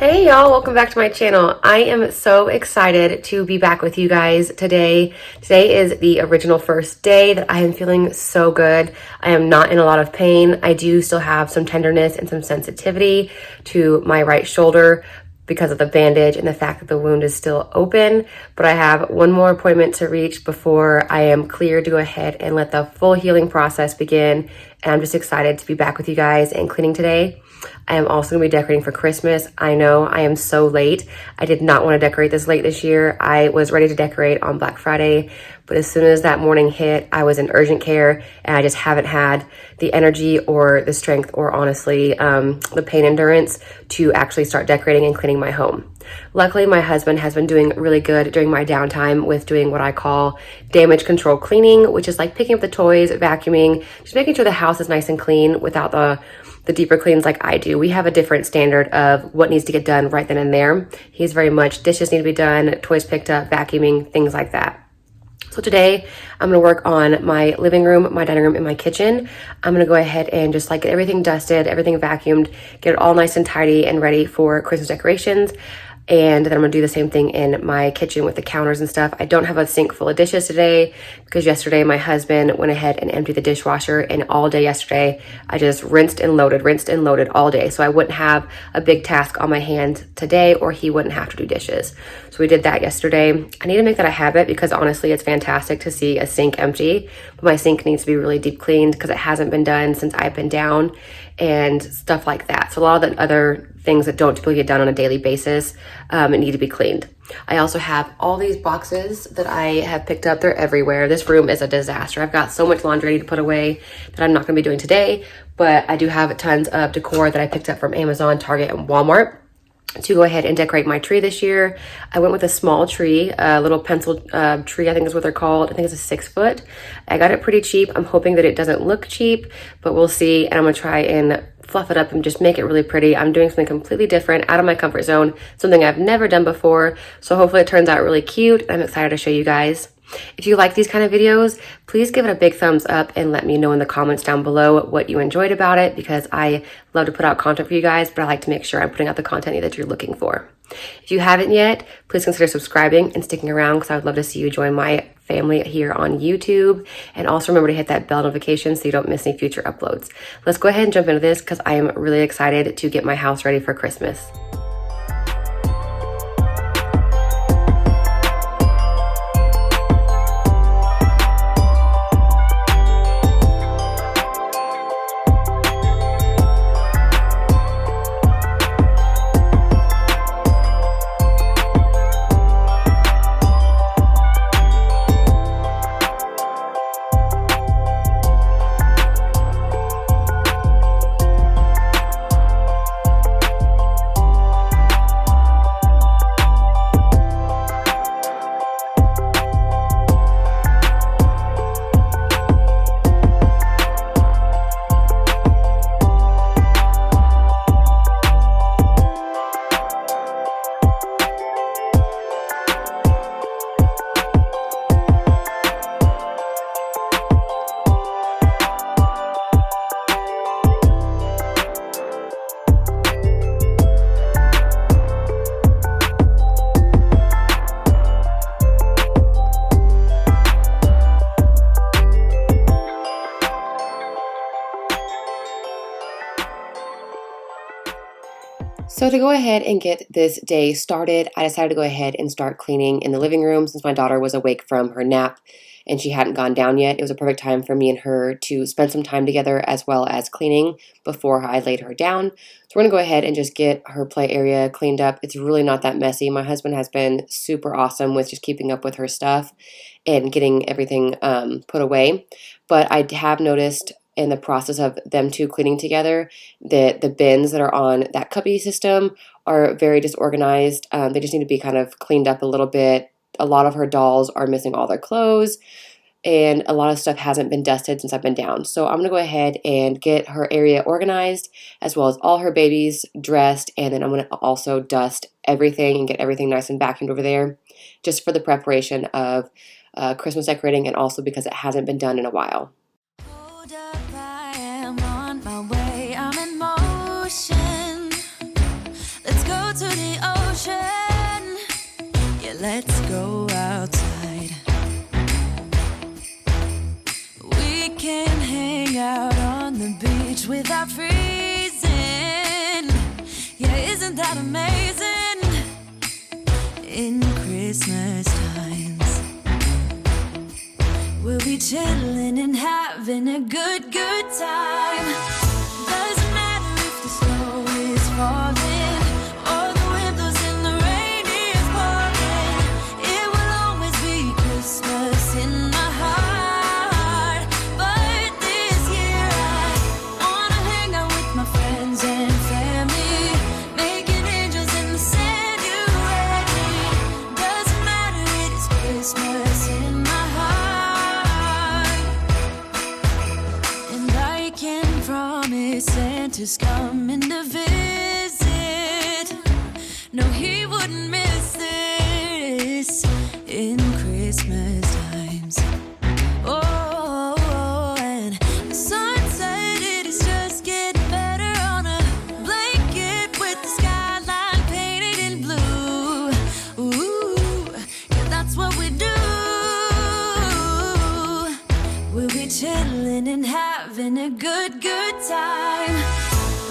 Hey y'all, welcome back to my channel. I am so excited to be back with you guys today. Today is the original first day that I am feeling so good. I am not in a lot of pain. I do still have some tenderness and some sensitivity to my right shoulder because of the bandage and the fact that the wound is still open, but I have one more appointment to reach before I am cleared to go ahead and let the full healing process begin. And I'm just excited to be back with you guys and cleaning today. I am also gonna be decorating for Christmas. I know I am so late. I did not want to decorate this late this year. I was ready to decorate on Black Friday, but as soon as that morning hit, I was in urgent care and I just haven't had the energy or the strength or honestly, the pain endurance to actually start decorating and cleaning my home. Luckily, my husband has been doing really good during my downtime with doing what I call damage control cleaning, which is like picking up the toys, vacuuming, just making sure the house is nice and clean without the deeper cleans like I do. We have a different standard of what needs to get done right then and there. He's very much dishes need to be done, toys picked up, vacuuming, things like that. So today I'm gonna work on my living room, my dining room, and my kitchen. I'm gonna go ahead and just like get everything dusted, everything vacuumed, get it all nice and tidy and ready for Christmas decorations. And then I'm gonna do the same thing in my kitchen with the counters and stuff. I don't have a sink full of dishes today because yesterday my husband went ahead and emptied the dishwasher, and all day yesterday I just rinsed and loaded all day. So I wouldn't have a big task on my hands today, or he wouldn't have to do dishes. So we did that yesterday. I need to make that a habit because honestly it's fantastic to see a sink empty, but my sink needs to be really deep cleaned because it hasn't been done since I've been down and stuff like that. So a lot of the other things that don't typically get done on a daily basis need to be cleaned. I also have all these boxes that I have picked up. They're everywhere. This room is a disaster. I've got so much laundry to put away that I'm not gonna be doing today, but I do have tons of decor that I picked up from Amazon, Target, and Walmart to go ahead and decorate my tree this year. I went with a small tree, a little pencil tree, I think is what they're called. I think it's a 6 foot. I got it pretty cheap. I'm hoping that it doesn't look cheap, but we'll see. And I'm gonna try and fluff it up and just make it really pretty. I'm doing something completely different, out of my comfort zone, something I've never done before. So hopefully it turns out really cute. I'm excited to show you guys. If you like these kind of videos, please give it a big thumbs up and let me know in the comments down below what you enjoyed about it, because I love to put out content for you guys, but I like to make sure I'm putting out the content that you're looking for. If you haven't yet, please consider subscribing and sticking around because I would love to see you join my family here on YouTube. And also remember to hit that bell notification so you don't miss any future uploads. Let's go ahead and jump into this because I am really excited to get my house ready for Christmas. So to go ahead and get this day started, I decided to go ahead and start cleaning in the living room since my daughter was awake from her nap and she hadn't gone down yet. It was a perfect time for me and her to spend some time together as well as cleaning before I laid her down. So we're gonna go ahead and just get her play area cleaned up. It's really not that messy. My husband has been super awesome with just keeping up with her stuff and getting everything put away. But I have noticed in the process of them two cleaning together that the bins that are on that cubby system are very disorganized. They just need to be kind of cleaned up a little bit. A lot of her dolls are missing all their clothes, and a lot of stuff hasn't been dusted since I've been down. So I'm gonna go ahead and get her area organized as well as all her babies dressed, and then I'm gonna also dust everything and get everything nice and vacuumed over there just for the preparation of Christmas decorating, and also because it hasn't been done in a while. Hold up, I am on my way, I'm in motion. Let's go to the ocean. Yeah, let's go outside. We can hang out on the beach without freezing. Yeah, isn't that amazing? In Christmas times, we'll be chilling and having a good time. Doesn't matter if the snow is falling or the wind blows and the rain is pouring. It will always be Christmas in my heart. But this year I wanna hang out with my friends and family, making angels in the sand. You and me. Doesn't matter, it is Christmas in my heart. And I can promise Santa's coming to visit. No, he wouldn't miss this in Christmas times. Oh, and the sun said it is just getting better on a blanket with the skyline painted in blue. Ooh, yeah, that's what we do. We'll be chilling and having a good time.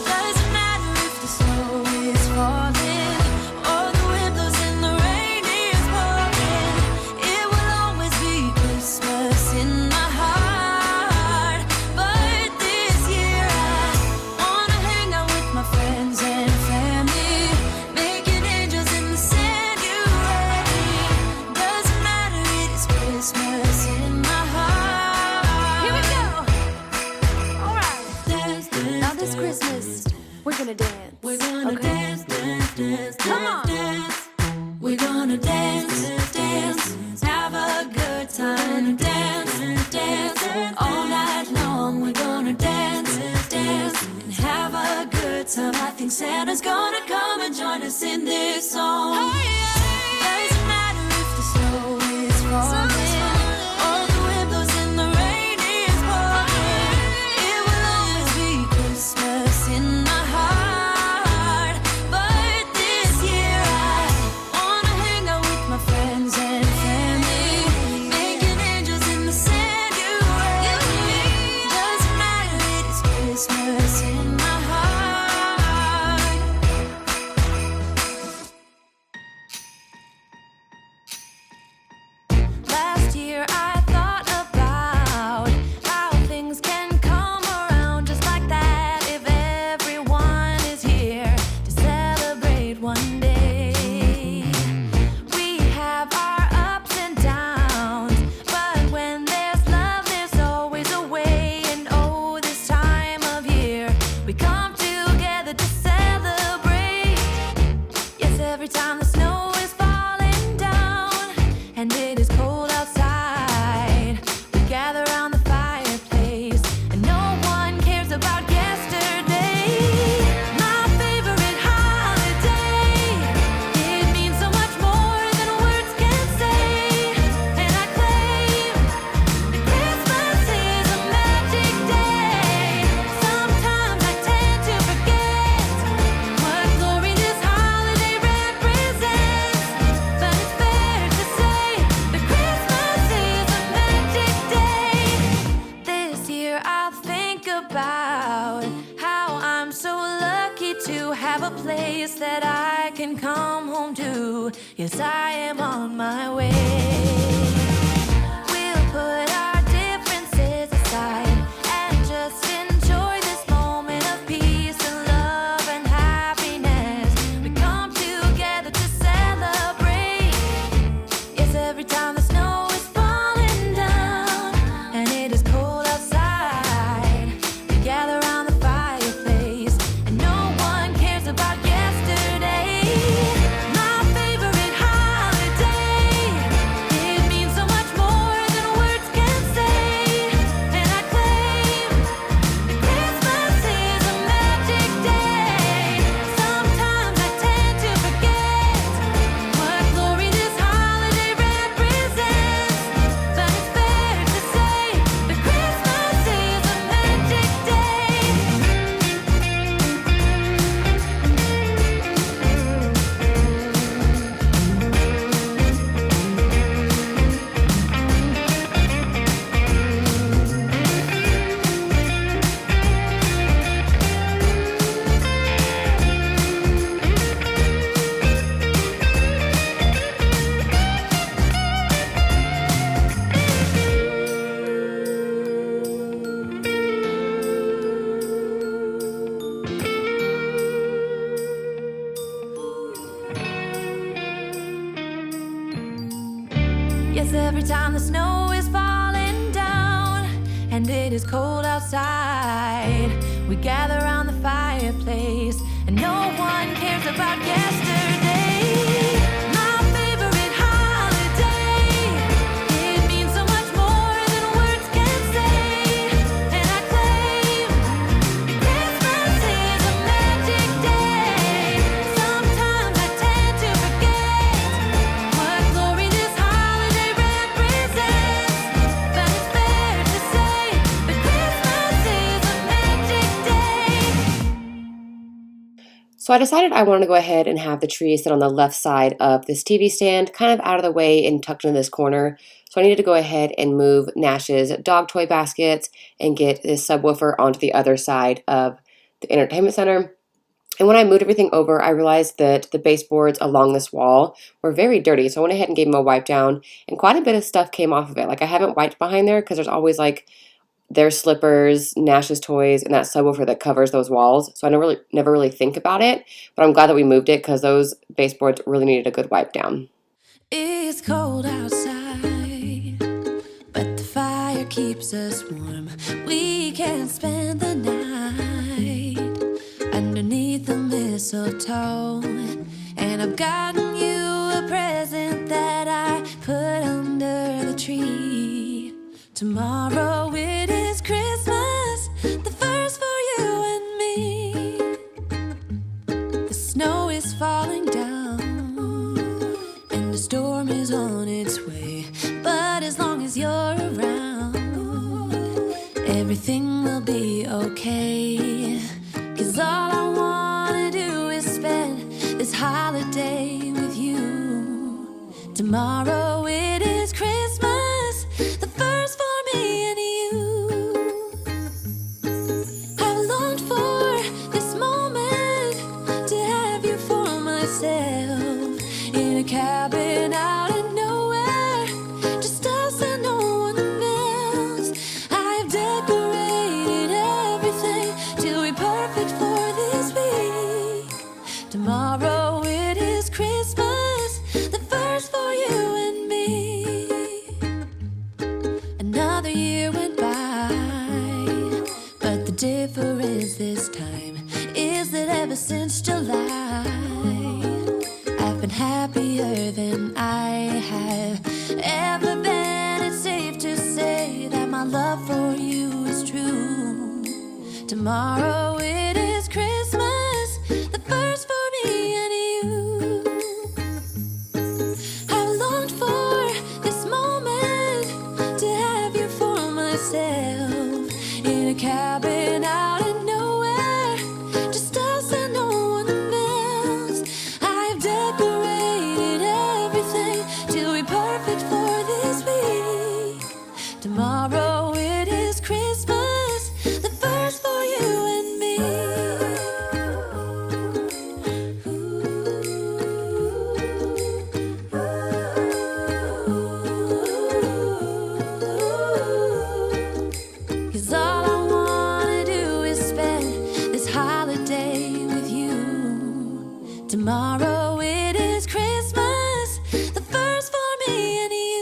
Doesn't matter if the snow is falling or the wind blows and the rain is pouring. It will always be Christmas in my heart. But this year I wanna hang out with my friends and family, making angels in the sand. You and me. Doesn't matter, it is Christmas in my heart. Here we go. All right. Dance, dance, now this Christmas, we're gonna dance. We're gonna dance, dance, dance, come on, dance. We're gonna dance, dance, have a good time, dance, dance, all night long. We're gonna dance, dance, and have a good time. I think Santa's gonna come and join us in this song. Doesn't matter if the snow is falling or the wind blows and the rain is pouring. It will always be Christmas in my heart. But this year I wanna hang out with my friends and family, making angels in the sand. You and me. Doesn't matter, it is Christmas in my heart. Last year I thought about how things can come around just like that if everyone is here to celebrate one day. We have our ups and downs, but when there's love there's always a way. And oh, this time of year we come together to celebrate. Yes, every time the snow is falling down and it is cold outside, we gather around the fireplace and no one cares about yesterday. My favorite holiday, it means so much more than words can say. And I claim that Christmas is a magic day. Sometimes I tend to forget what glory this holiday represents, but it's fair to say that Christmas is a magic day. This year I'll think about how I'm so lucky to have a place that I can come home to. Yes, I am on my way. We'll put our differences aside and just enjoy this moment of peace and love and happiness. We come together to celebrate. Yes, every time the snow is falling down and it is cold outside, we gather around the fireplace and no one cares about yesterday. My favorite holiday, it means so every time the snow is falling down and it is cold outside, we gather around the fireplace and no one cares about yesterday. My favorite holiday, it means so much more than words can say. And I claim Christmas is a magic day. Sometimes I tend to forget what glory this holiday represents, but it's fair to say that Christmas is a magic day. So I decided I wanted to go ahead and have the tree sit on the left side of this TV stand, kind of out of the way and tucked into this corner. So I needed to go ahead and move Nash's dog toy baskets and get this subwoofer onto the other side of the entertainment center. And when I moved everything over, I realized that the baseboards along this wall were very dirty. So I went ahead and gave them a wipe down, and quite a bit of stuff came off of it. Like, I haven't wiped behind there because there's always like their slippers, Nash's toys, and that subwoofer that covers those walls. So I never really think about it, but I'm glad that we moved it because those baseboards really needed a good wipe down. It's cold outside, but the fire keeps us warm. We can spend the night underneath the mistletoe. And I've gotten you a present that I put under the tree. Tomorrow it is Christmas, the first for you and me. The snow is falling down and the storm is on its way. But as long as you're around, everything will be okay. 'Cause all I wanna do is spend this holiday with you. Tomorrow it is Christmas, the first for me and you. I've longed for this moment to have you for myself in a cabin out in nowhere, just us and no one else. I've decorated everything till we're perfect for this week. Tomorrow it is Christmas, the first for you and me. Another year went by, but the difference this time is that ever since July, I've been happier than I have ever been. It's safe to say that my love for you is true. Tomorrow it is Christmas, the first for me and you. I've longed for this moment to have you for myself in a cabin out in nowhere, just us and no one else. I've decorated everything till we're perfect for this week. Tomorrow it is Christmas, the first for you and me. Cause all I wanna do is spend this holiday with you. Tomorrow it is Christmas, the first for me and you.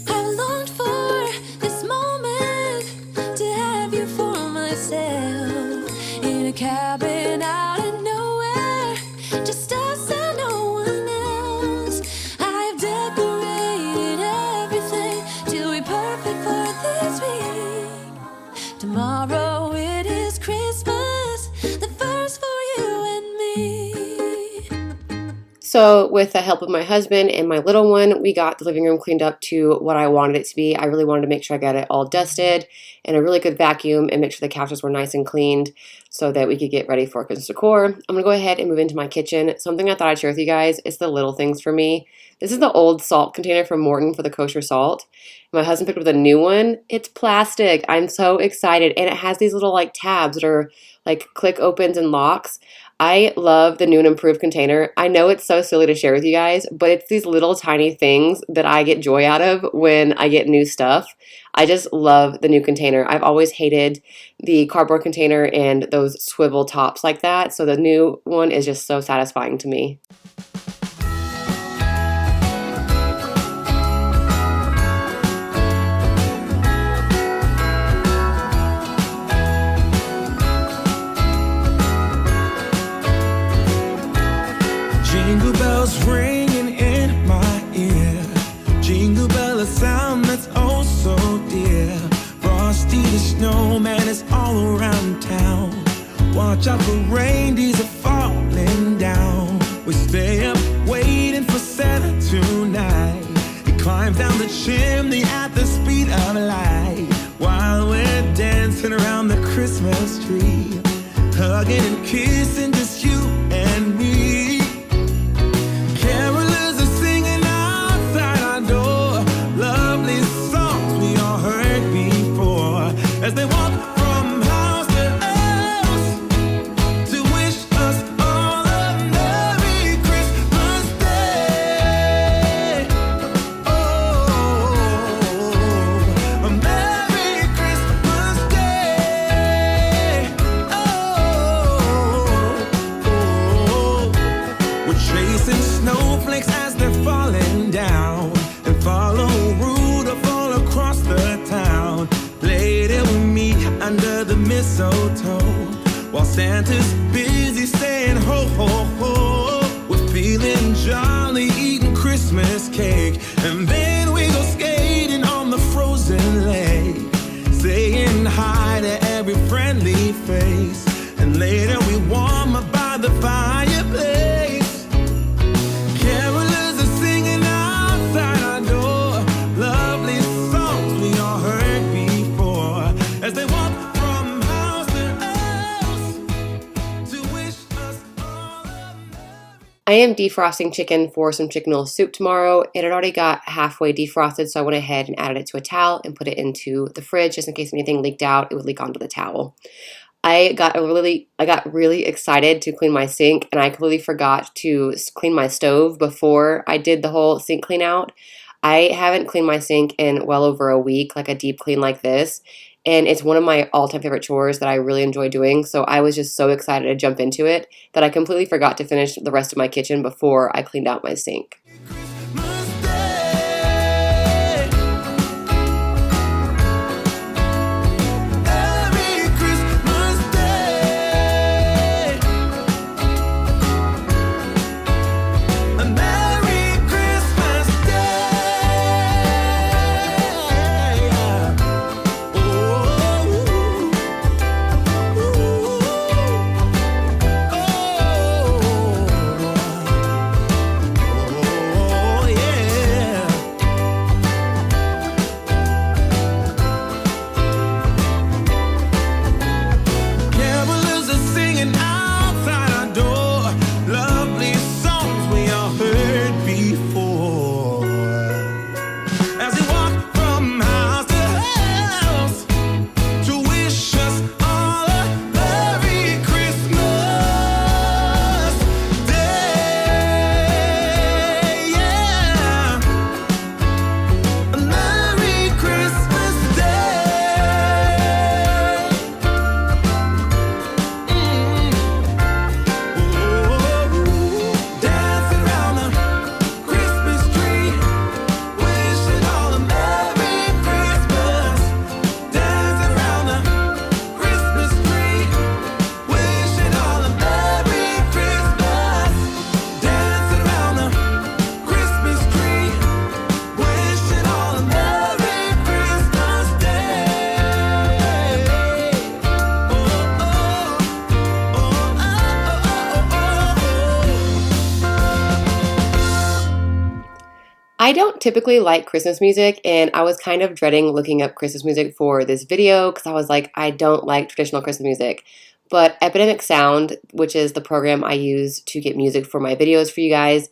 I've longed for this moment to have you for myself in a cabin out in nowhere, just us and no one else. I've decorated everything till we're perfect for this week. Tomorrow it is Christmas, the first for you and me. So with the help of my husband and my little one, we got the living room cleaned up to what I wanted it to be. I really wanted to make sure I got it all dusted and a really good vacuum and make sure the couches were nice and cleaned so that we could get ready for Christmas decor. I'm going to go ahead and move into my kitchen. Something I thought I'd share with you guys is the little things for me. This is the old salt container from Morton for the kosher salt. My husband picked up the new one. It's plastic. I'm so excited. And it has these little like tabs that are like click opens and locks. I love the new and improved container. I know it's so silly to share with you guys, but it's these little tiny things that I get joy out of when I get new stuff. I just love the new container. I've always hated the cardboard container and those swivel tops like that, so the new one is just so satisfying to me. snowman is all around town. Watch out for reindeers are falling down. We stay up waiting for Santa tonight. He climbs down the chimney at the speed of light, while we're dancing around the Christmas tree, hugging and kissing just you and me. Carolers are singing outside our door, lovely songs we all heard before, as they walk from house to house to wish us all a Merry Christmas Day. Oh, a Merry Christmas Day. Oh, we're chasing snowflakes as they're falling down, and follow Rudolph all across the town. Later we meet under the mistletoe, while Santa's busy saying ho ho ho. We're feeling jolly, eating Christmas cake, and then we go skating on the frozen lake, saying hi to every friendly face, and later we warm up by the fireplace. Carolers are singing outside our door, lovely songs we all heard before, as they walk from house to house to wish us all a I am defrosting chicken for some chicken noodle soup tomorrow. It had already got halfway defrosted, so I went ahead and added it to a towel and put it into the fridge just in case anything leaked out, it would leak onto the towel. I got really excited to clean my sink, and I completely forgot to clean my stove before I did the whole sink clean out. I haven't cleaned my sink in well over a week, like a deep clean like this, and it's one of my all-time favorite chores that I really enjoy doing, so I was just so excited to jump into it that I completely forgot to finish the rest of my kitchen before I cleaned out my sink. Christmas Day. Merry Christmas Day. A Merry Christmas Day. Oh, oh, yeah. Carolers are singing outside our door, lovely songs we all heard before, as they walk from house to house to wish us all a Merry Christmas Day. Yeah, a Merry Christmas Day. Dancing around the Christmas tree, wishing all a Merry Christmas. Dancing around the Christmas tree, wishing all a Merry Christmas. Dancing around the Christmas tree, wishing all a Merry Christmas Day. I don't typically like Christmas music, and I was kind of dreading looking up Christmas music for this video because I was like, I don't like traditional Christmas music. But Epidemic Sound, which is the program I use to get music for my videos for you guys,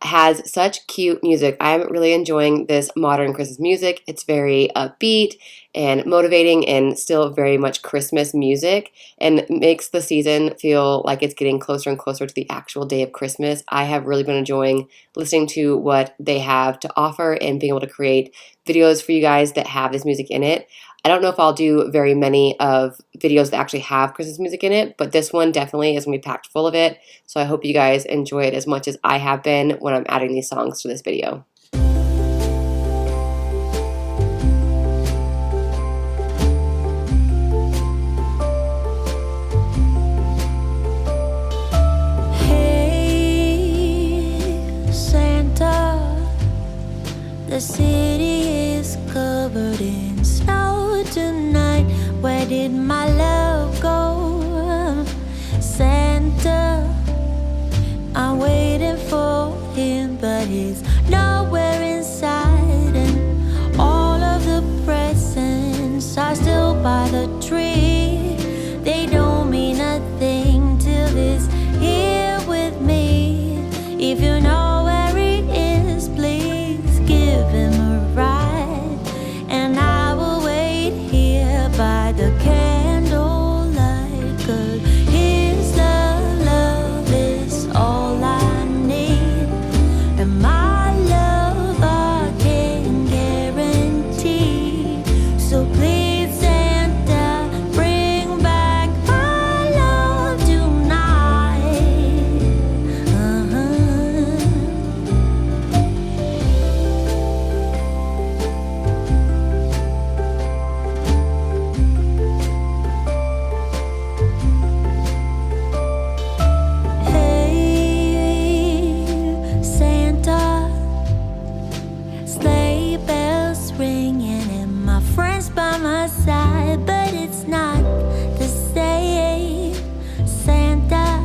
has such cute music. I'm really enjoying this modern Christmas music. It's very upbeat and motivating and still very much Christmas music, and makes the season feel like it's getting closer and closer to the actual day of Christmas. I have really been enjoying listening to what they have to offer and being able to create videos for you guys that have this music in it. I don't know if I'll do very many of videos that actually have Christmas music in it, but this one definitely is going to be packed full of it. So I hope you guys enjoy it as much as I have been when I'm adding these songs to this video. Hey, Santa, the city is covered in snow tonight. Where where did my love go? Santa, I'm waiting for him, but he's nowhere inside. And all of the presents are still by the tree. They don't mean a thing till he's here with me. If you know where he is, please give him a ride. And I will wait here by the candlelight, 'cause his love is all I need. And my love I can guarantee. So please Santa, bring back my love tonight. Hey, Santa, sleigh bells ringing and my friends by my side, but it's not the same. Santa,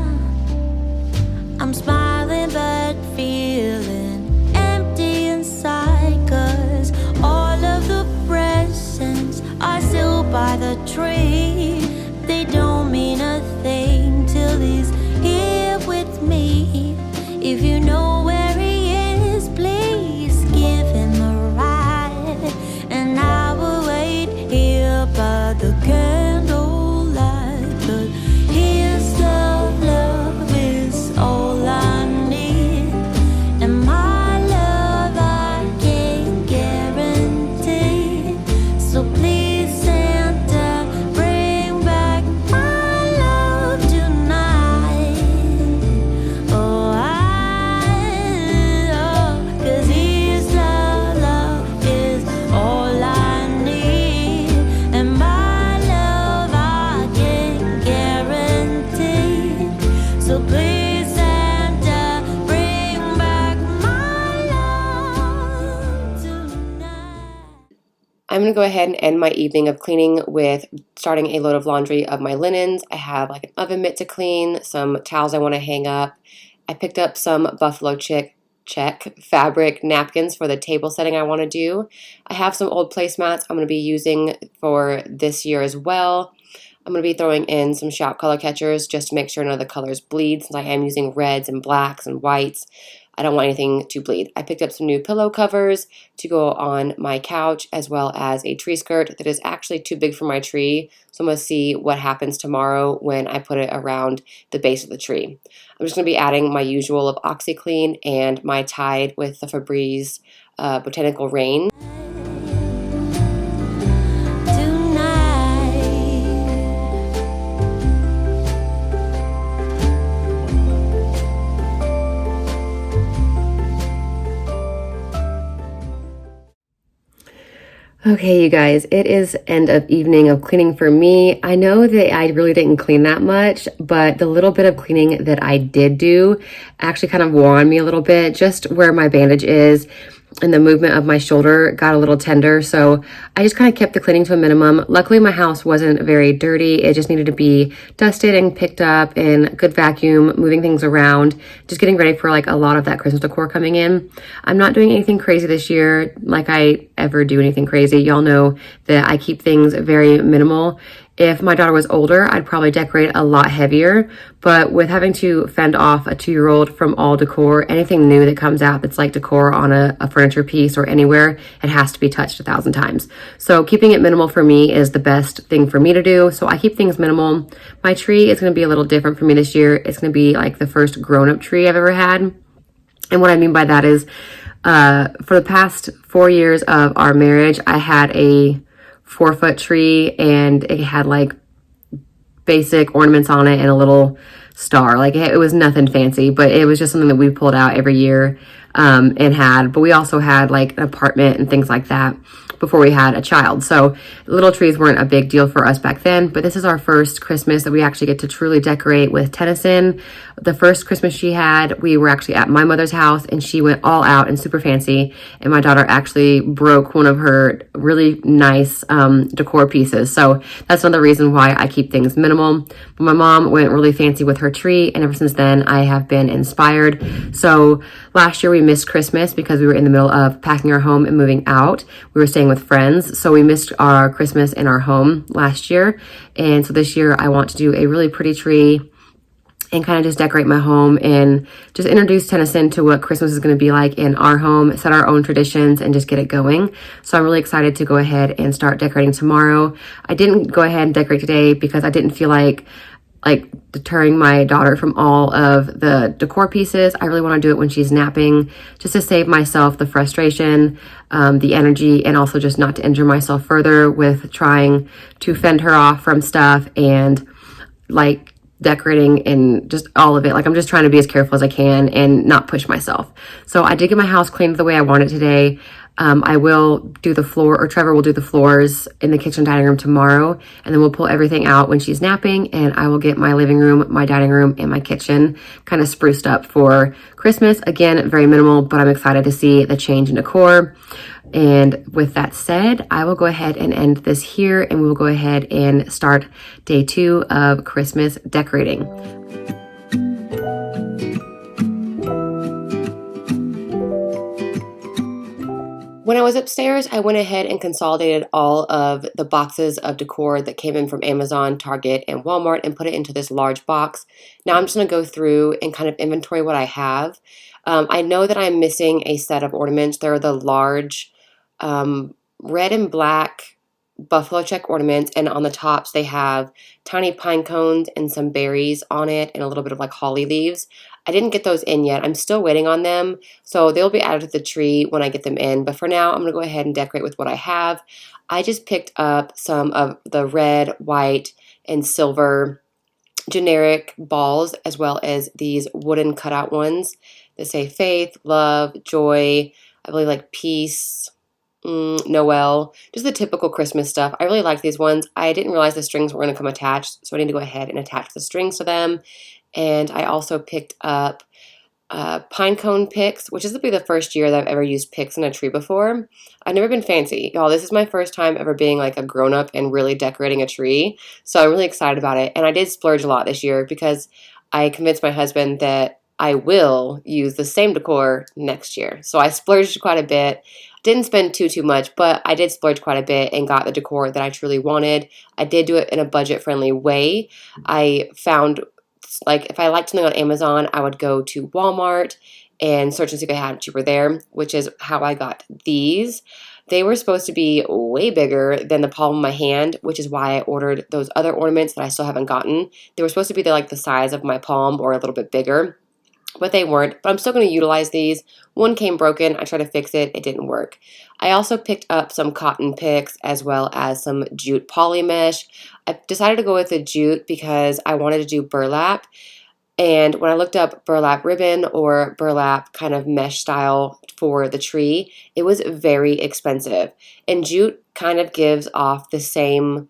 I'm smiling but feeling empty inside, 'cause all of the presents are still by the tree. They don't mean a thing till he's here with me. If you know where he is, please give him a ride. And I will wait here by the candlelight, 'cause his love is all I need. And my love I can guarantee. So please Santa, bring back my love tonight. Oh, 'cause his love is all I need. And my love I can guarantee. So please Santa, bring back my love tonight. I'm gonna go ahead and end my evening of cleaning with starting a load of laundry of my linens. I have like an oven mitt to clean, some towels I want to hang up. I picked up some Buffalo check fabric napkins for the table setting I want to do. I have some old placemats I'm going to be using for this year as well. I'm going to be throwing in some shop color catchers just to make sure none of the colors bleed, since I am using reds and blacks and whites. I don't want anything to bleed. I picked up some new pillow covers to go on my couch, as well as a tree skirt that is actually too big for my tree. So I'm going to see what happens tomorrow when I put it around the base of the tree. I'm just going to be adding my usual of OxyClean and my Tide with the Febreze Botanical Rain. Okay, you guys, it is end of evening of cleaning for me. I know that I really didn't clean that much, but the little bit of cleaning that I did do actually kind of wore on me a little bit, just where my bandage is and the movement of my shoulder got a little tender. So I just kind of kept the cleaning to a minimum. Luckily, my house wasn't very dirty. It just needed to be dusted and picked up and good vacuum, moving things around, just getting ready for like a lot of that Christmas decor coming in. I'm not doing anything crazy this year, like I ever do anything crazy. Y'all know that I keep things very minimal. If my daughter was older, I'd probably decorate a lot heavier, but with having to fend off a 2-year-old from all decor, anything new that comes out that's like decor on a furniture piece or anywhere, it has to be touched 1,000 times. So keeping it minimal for me is the best thing for me to do. So I keep things minimal. My tree is going to be a little different for me this year. It's going to be like the first grown-up tree I've ever had. And what I mean by that is, for the past 4 years of our marriage, I had a 4-foot tree and it had like basic ornaments on it and a little star. Like it was nothing fancy, but it was just something that we pulled out every year and had. But we also had like an apartment and things like that. before we had a child. So little trees weren't a big deal for us back then, but this is our first Christmas that we actually get to truly decorate with Tennyson. The first Christmas she had, we were actually at my mother's house and she went all out and super fancy. And my daughter actually broke one of her really nice decor pieces. So that's another reason why I keep things minimal. But my mom went really fancy with her tree, and ever since then I have been inspired. So last year we missed Christmas because we were in the middle of packing our home and moving out. We were staying with friends, so we missed our Christmas in our home last year. And so this year I want to do a really pretty tree and kind of just decorate my home and just introduce Tennyson to what Christmas is going to be like in our home, set our own traditions, and just get it going. So I'm really excited to go ahead and start decorating tomorrow. I didn't go ahead and decorate today because I didn't feel like deterring my daughter from all of the decor pieces. I really want to do it when she's napping, just to save myself the frustration, the energy, and also just not to injure myself further with trying to fend her off from stuff and like decorating and just all of it. Like, I'm just trying to be as careful as I can and not push myself. So I did get my house cleaned the way I want it today. I will do the floor, or Trevor will do the floors in the kitchen dining room tomorrow, and then we'll pull everything out when she's napping, and I will get my living room, my dining room, and my kitchen kind of spruced up for Christmas. Again, very minimal, but I'm excited to see the change in decor. And with that said, I will go ahead and end this here, and we will go ahead and start day 2 of Christmas decorating. When I was upstairs, I went ahead and consolidated all of the boxes of decor that came in from Amazon, Target, and Walmart and put it into this large box. Now I'm just going to go through and kind of inventory what I have. I know that I'm missing a set of ornaments. They're the large red and black buffalo check ornaments, and on the tops they have tiny pine cones and some berries on it and a little bit of like holly leaves. I didn't get those in yet. I'm still waiting on them, so they'll be added to the tree when I get them in. But for now, I'm going to go ahead and decorate with what I have. I just picked up some of the red, white, and silver generic balls, as well as these wooden cutout ones that say faith, love, joy, I believe like peace, Noel, just the typical Christmas stuff. I really like these ones. I didn't realize the strings were going to come attached, so I need to go ahead and attach the strings to them. And I also picked up PINECONE picks, which is to be the first year that I've ever used picks in a tree before. I've never been fancy. Y'all, this is my first time ever being like a grown-up and really decorating a tree, so I'm really excited about it. And I did splurge a lot this year because I convinced my husband that I will use the same decor next year. So I splurged quite a bit. Didn't spend too much, but I did splurge quite a bit and got the decor that I truly wanted. I did do it in a budget-friendly way. I found, like, if I liked something on Amazon, I would go to Walmart and search and see if I had it cheaper there, which is how I got these. They were supposed to be way bigger than the palm of my hand, which is why I ordered those other ornaments that I still haven't gotten. They were supposed to be like the size of my palm or a little bit bigger, but they weren't. But I'm still going to utilize these. One came broken. I tried to fix it. It didn't work. I also picked up some cotton picks as well as some jute poly mesh. I decided to go with the jute because I wanted to do burlap. And when I looked up burlap ribbon or burlap kind of mesh style for the tree, it was very expensive. And jute kind of gives off the same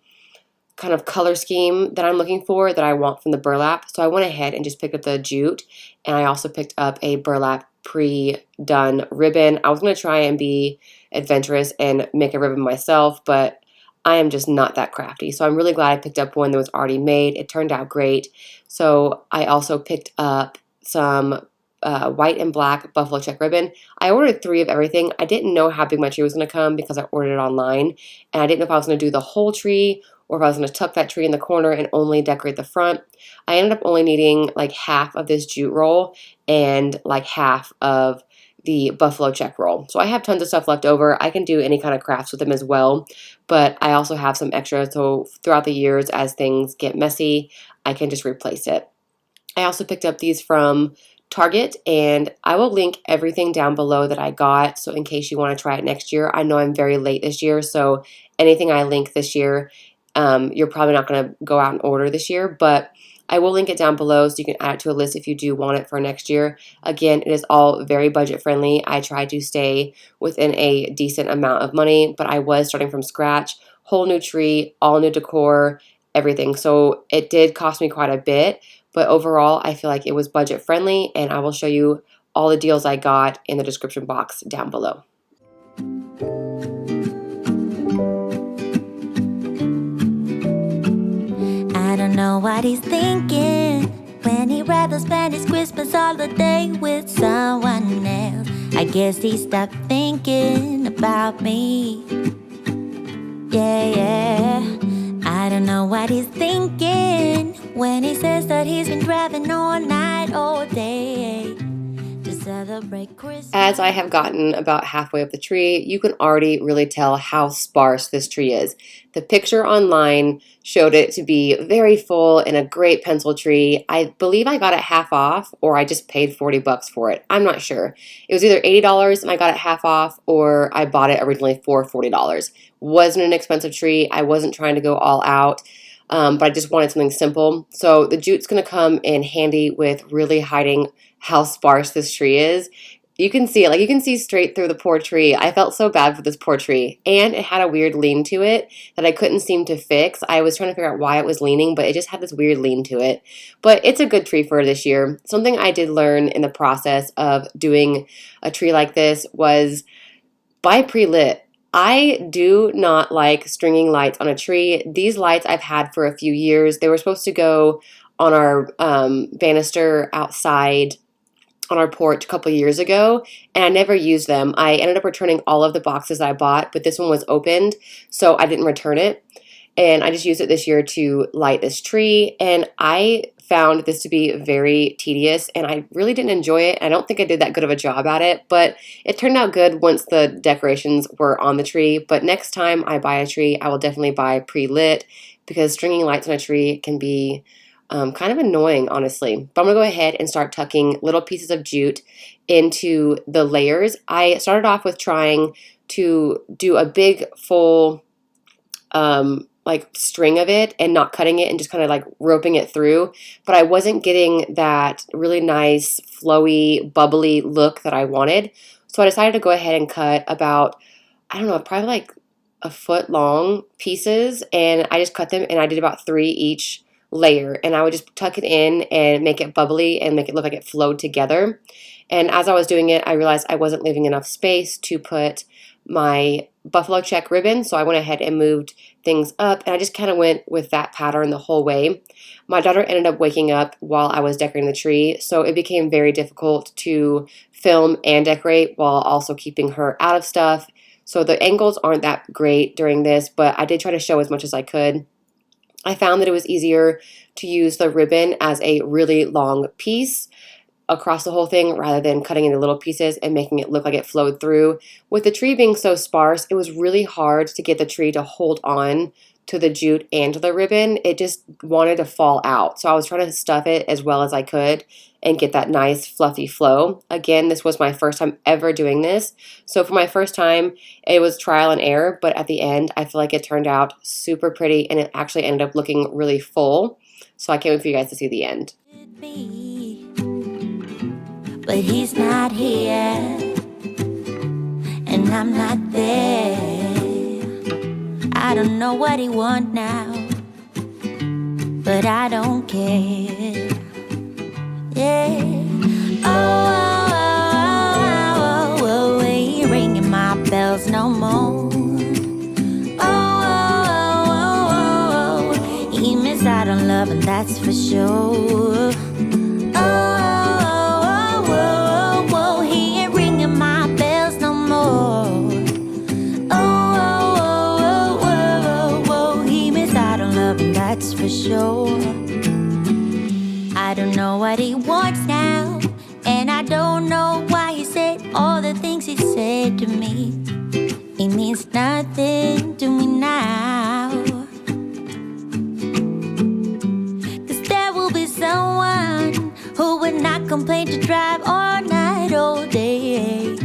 kind of color scheme that I'm looking for, that I want from the burlap. So I went ahead and just picked up the jute, and I also picked up a burlap pre-done ribbon. I was going to try and be adventurous and make a ribbon myself, but I am just not that crafty. So I'm really glad I picked up one that was already made. It turned out great. So I also picked up some white and black buffalo check ribbon. I ordered 3 of everything. I didn't know how big my tree was going to come because I ordered it online, and I didn't know if I was going to do the whole tree or if I was going to tuck that tree in the corner and only decorate the front. I ended up only needing like half of this jute roll and like half of the buffalo check roll. So I have tons of stuff left over. I can do any kind of crafts with them as well, but I also have some extra, so throughout the years as things get messy, I can just replace it. I also picked up these from Target, and I will link everything down below that I got, so in case you want to try it next year. I know I'm very late this year, so anything I link this year, you're probably not going to go out and order this year, but I will link it down below so you can add it to a list if you do want it for next year. Again, it is all very budget friendly. I try to stay within a decent amount of money, but I was starting from scratch, whole new tree, all new decor, everything. So it did cost me quite a bit, but overall I feel like it was budget friendly, and I will show you all the deals I got in the description box down below. I don't know what he's thinking when he'd rather spend his Christmas holiday with someone else. I guess he stopped thinking about me. Yeah. I don't know what he's thinking when he says that he's been driving all night, all day to celebrate Christmas. As I have gotten about halfway up the tree, you can already really tell how sparse this tree is. The picture online showed it to be very full and a great pencil tree. I believe I got it half off, or I just paid 40 bucks for it. I'm not sure. It was either $80 and I got it half off, or I bought it originally for $40. Wasn't an expensive tree. I wasn't trying to go all out, but I just wanted something simple. So the jute's going to come in handy with really hiding how sparse this tree is. You can see it, like you can see straight through the poor tree. I felt so bad for this poor tree, and it had a weird lean to it that I couldn't seem to fix. I was trying to figure out why it was leaning, but it just had this weird lean to it. But it's a good tree for this year. Something I did learn in the process of doing a tree like this was buy pre-lit. I do not like stringing lights on a tree. These lights I've had for a few years. They were supposed to go on our banister outside on our porch a couple years ago, and I never used them. I ended up returning all of the boxes I bought, but this one was opened, so I didn't return it. And I just used it this year to light this tree, and I found this to be very tedious, and I really didn't enjoy it. I don't think I did that good of a job at it, but it turned out good once the decorations were on the tree. But next time I buy a tree, I will definitely buy pre-lit, because stringing lights on a tree can be kind of annoying, honestly. But I'm going to go ahead and start tucking little pieces of jute into the layers. I started off with trying to do a big full like string of it and not cutting it and just kind of like roping it through, but I wasn't getting that really nice flowy bubbly look that I wanted. So I decided to go ahead and cut about, I don't know, probably like a foot long pieces, and I just cut them, and I did about 3 each layer, and I would just tuck it in and make it bubbly and make it look like it flowed together. And as I was doing it, I realized I wasn't leaving enough space to put my buffalo check ribbon, so I went ahead and moved things up, and I just kind of went with that pattern the whole way. My daughter ended up waking up while I was decorating the tree, so it became very difficult to film and decorate while also keeping her out of stuff. So the angles aren't that great during this, but I did try to show as much as I could. I found that it was easier to use the ribbon as a really long piece across the whole thing rather than cutting into little pieces and making it look like it flowed through. With the tree being so sparse, it was really hard to get the tree to hold on to the jute and to the ribbon. It just wanted to fall out. So I was trying to stuff it as well as I could and get that nice fluffy flow. Again, this was my first time ever doing this. So for my first time, it was trial and error, but at the end, I feel like it turned out super pretty, and it actually ended up looking really full. So I can't wait for you guys to see the end. But he's not here, and I'm not there. I don't know what he wants now, but I don't care. Yeah. Oh, ain't ringing my bells no more. He missed out on love, and that's for sure. He ain't ringing my bells no more. He missed out on love, and that's for sure. I don't know what he wants now, and I don't know why he said all the things he said to me. It means nothing to me now, 'cause there will be someone who would not complain to drive all night, all day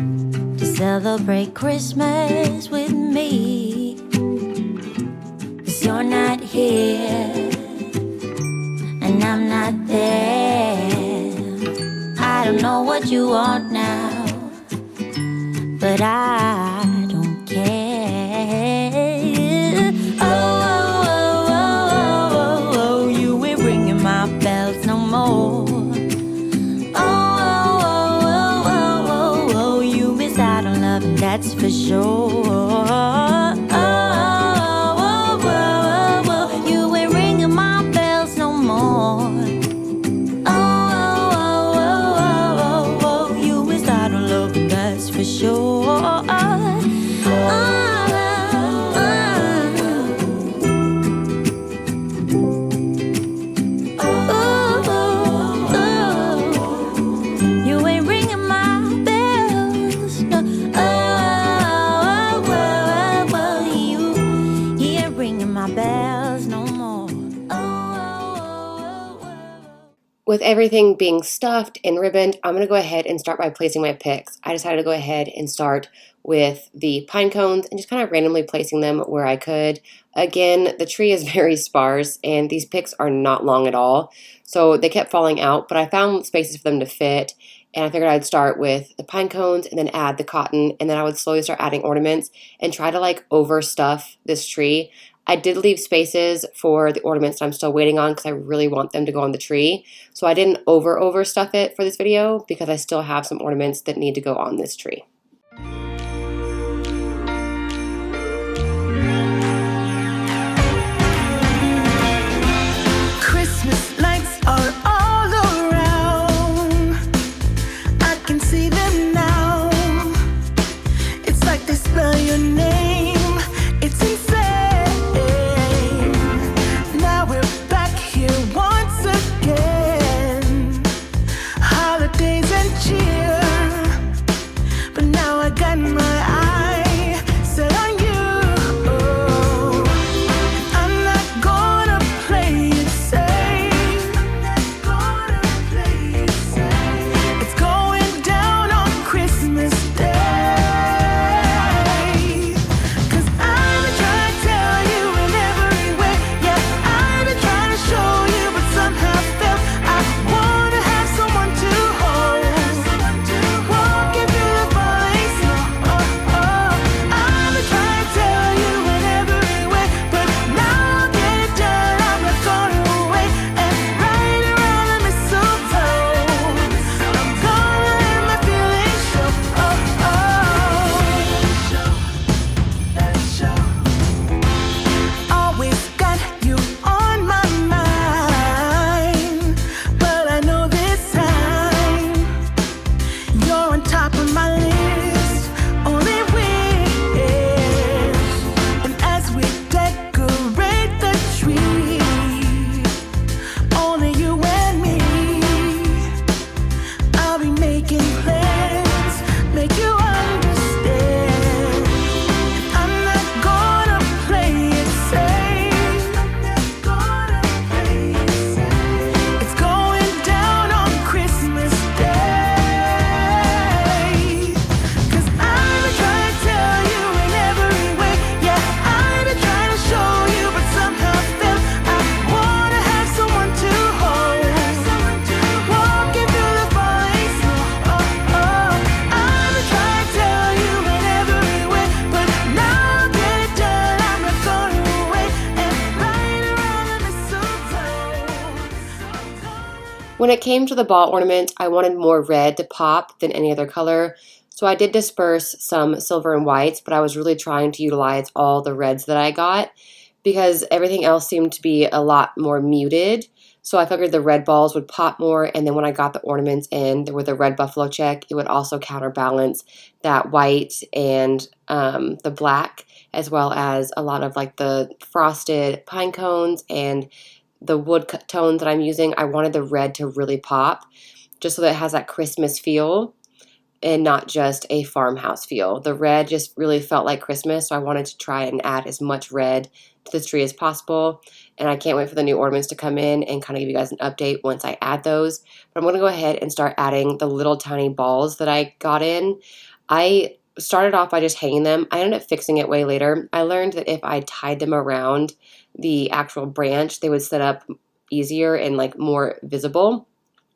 to celebrate Christmas with me. 'Cause you're not here, and I'm not there. I don't know what you want now, but I don't care. Oh, you ain't ringing my bells no more. Oh, you miss out on love, and that's for sure. You ain't ringing my bells no more. You miss out on love, and that's for sure. You ain't ringing my bells, no. You ain't ringing my bells no more. With everything being stuffed and ribboned, I'm going to go ahead and start by placing my picks. I decided to go ahead and start with the pine cones and just kind of randomly placing them where I could. Again, the tree is very sparse and these picks are not long at all, so they kept falling out, but I found spaces for them to fit, and I figured I'd start with the pine cones and then add the cotton, and then I would slowly start adding ornaments and try to like overstuff this tree. I did leave spaces for the ornaments that I'm still waiting on because I really want them to go on the tree. So I didn't overstuff it for this video because I still have some ornaments that need to go on this tree. Christmas lights are all around. I can see them now. It's like they spell your name. It's insane. Now we're back here once again. Holidays and cheer. But now I got my eye set on you. I'm not gonna play it safe. It's going down on Christmas Day. 'Cause I've been trying to tell you in every way. Yeah, I've been trying to show you, but somehow felt I wanna have someone to hold. Walking through the falling snow. I've been trying to tell you in every way, but now I'll get it done. I'm not gonna wait and right around the mistletoe. I'm gonna let my feelings show. Always got you on my mind, but I know this time you're on top of my list. Only wish. And as we decorate the tree, only you and me, I'll be making plans, make you understand. I'm not gonna play it safe. It's going down on Christmas Day. 'Cause I've been trying to tell you in every way. Yeah, I've been trying to show you, but somehow felt I wanna have someone to hold. Walking through the falling snow. I've been trying to tell you in every way, but now I'll get it done. I'm not gonna wait and right around the mistletoe. When it came to the ball ornament, I wanted more red to pop than any other color, so I did disperse some silver and whites, but I was really trying to utilize all the reds that I got because everything else seemed to be a lot more muted. So I figured the red balls would pop more, and then when I got the ornaments in with a red buffalo check, it would also counterbalance that white and the black, as well as a lot of like the frosted pine cones and the wood tones that I'm using. I wanted the red to really pop, just so that it has that Christmas feel and not just a farmhouse feel. The red just really felt like Christmas, so I wanted to try and add as much red to this tree as possible. And I can't wait for the new ornaments to come in and kind of give you guys an update once I add those. But I'm going to go ahead and start adding the little tiny balls that I got in. I started off by just hanging them. I ended up fixing it way later. I learned that if I tied them around the actual branch, they would set up easier and like more visible.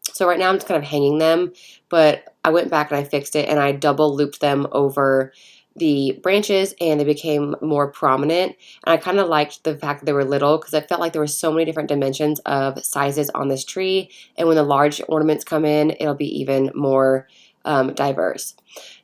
So right now I'm just kind of hanging them, but I went back and I fixed it and I double looped them over the branches and they became more prominent. And I kind of liked the fact that they were little because I felt like there were so many different dimensions of sizes on this tree. And when the large ornaments come in, it'll be even more diverse.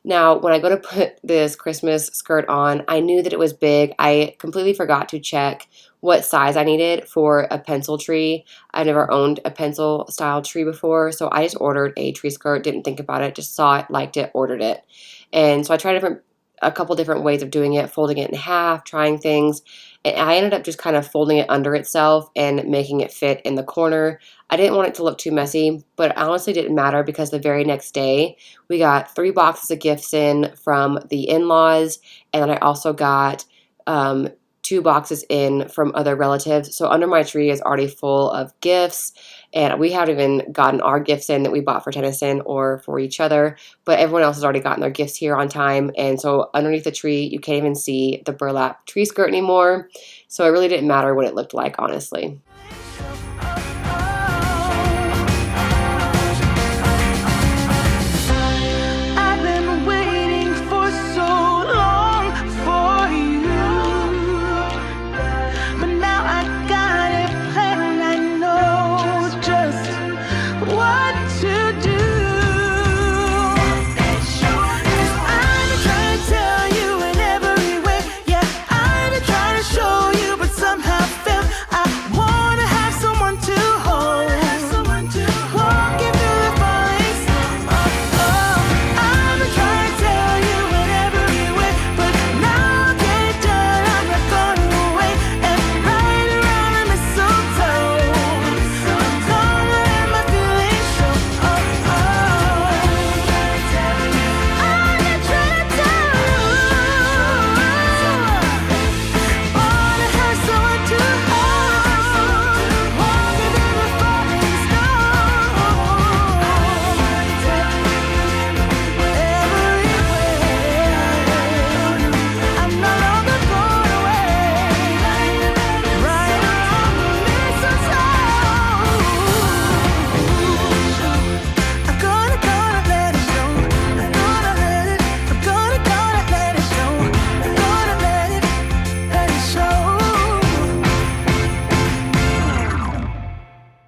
Now, when I go to put this Christmas skirt on, I knew that it was big. I completely forgot to check what size I needed for a pencil tree. I never owned a pencil style tree before, so I just ordered a tree skirt, didn't think about it, just saw it, liked it, ordered it. And so I tried a couple different ways of doing it, folding it in half, trying things. And I ended up just kind of folding it under itself and making it fit in the corner. I didn't want it to look too messy, but it honestly didn't matter because the very next day we got 3 boxes of gifts in from the in-laws, and then I also got 2 boxes in from other relatives. So under my tree is already full of gifts, and we haven't even gotten our gifts in that we bought for Tennyson or for each other, but everyone else has already gotten their gifts here on time. And so underneath the tree, you can't even see the burlap tree skirt anymore. So it really didn't matter what it looked like, honestly.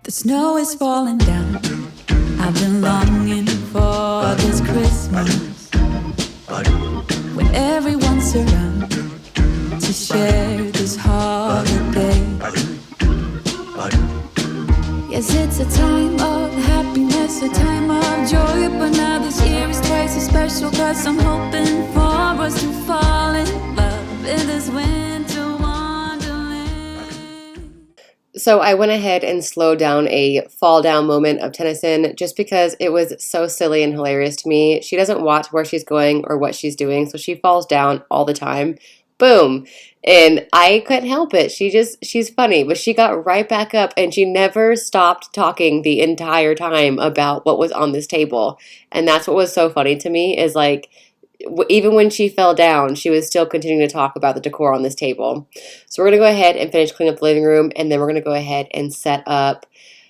The snow is falling down. I've been longing for this Christmas, when everyone's around to share this holiday. Yes, it's a time of happiness, a time of joy, but now this year is twice as special, 'cause I'm hoping for us to fall in love in this winter wonderland. So I went ahead and slowed down a fall down moment of Tennyson just because it was so silly and hilarious to me. She doesn't watch where she's going or what she's doing, so she falls down all the time. Boom. And I couldn't help it. She's funny, but she got right back up and she never stopped talking the entire time about what was on this table. And that's what was so funny to me, is like, even when she fell down, she was still continuing to talk about the decor on this table. So we're going to go ahead and finish cleaning up the living room, and then we're going to go ahead and set up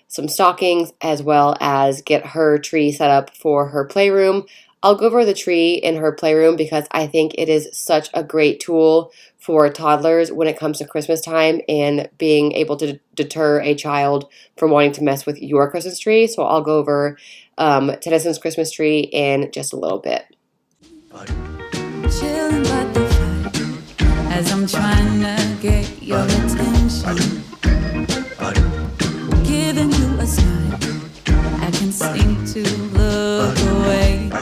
some stockings as well as get her tree set up for her playroom. I'll go over the tree in her playroom because I think it is such a great tool for toddlers when it comes to Christmas time and being able to deter a child from wanting to mess with your Christmas tree. So I'll go over Tennyson's Christmas tree in just a little bit. Chilling by the fire as I'm trying to get your attention, giving you a smile. I can seem to look away. I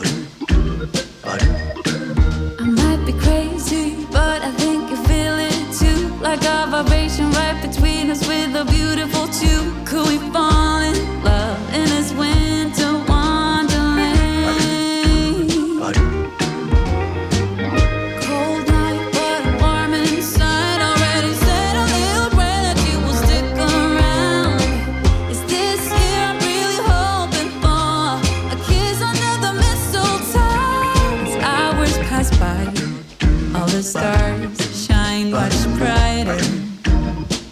might be crazy, but I think you feel it too. Like a vibration right between us with a beautiful tune. Could we fall in love in this winter wonderland? Cold night, but I'm warm inside. Already said a little prayer that you will stick around. Is this year I'm really hoping for a kiss under the mistletoe? As hours pass by, all the stars shine much brighter.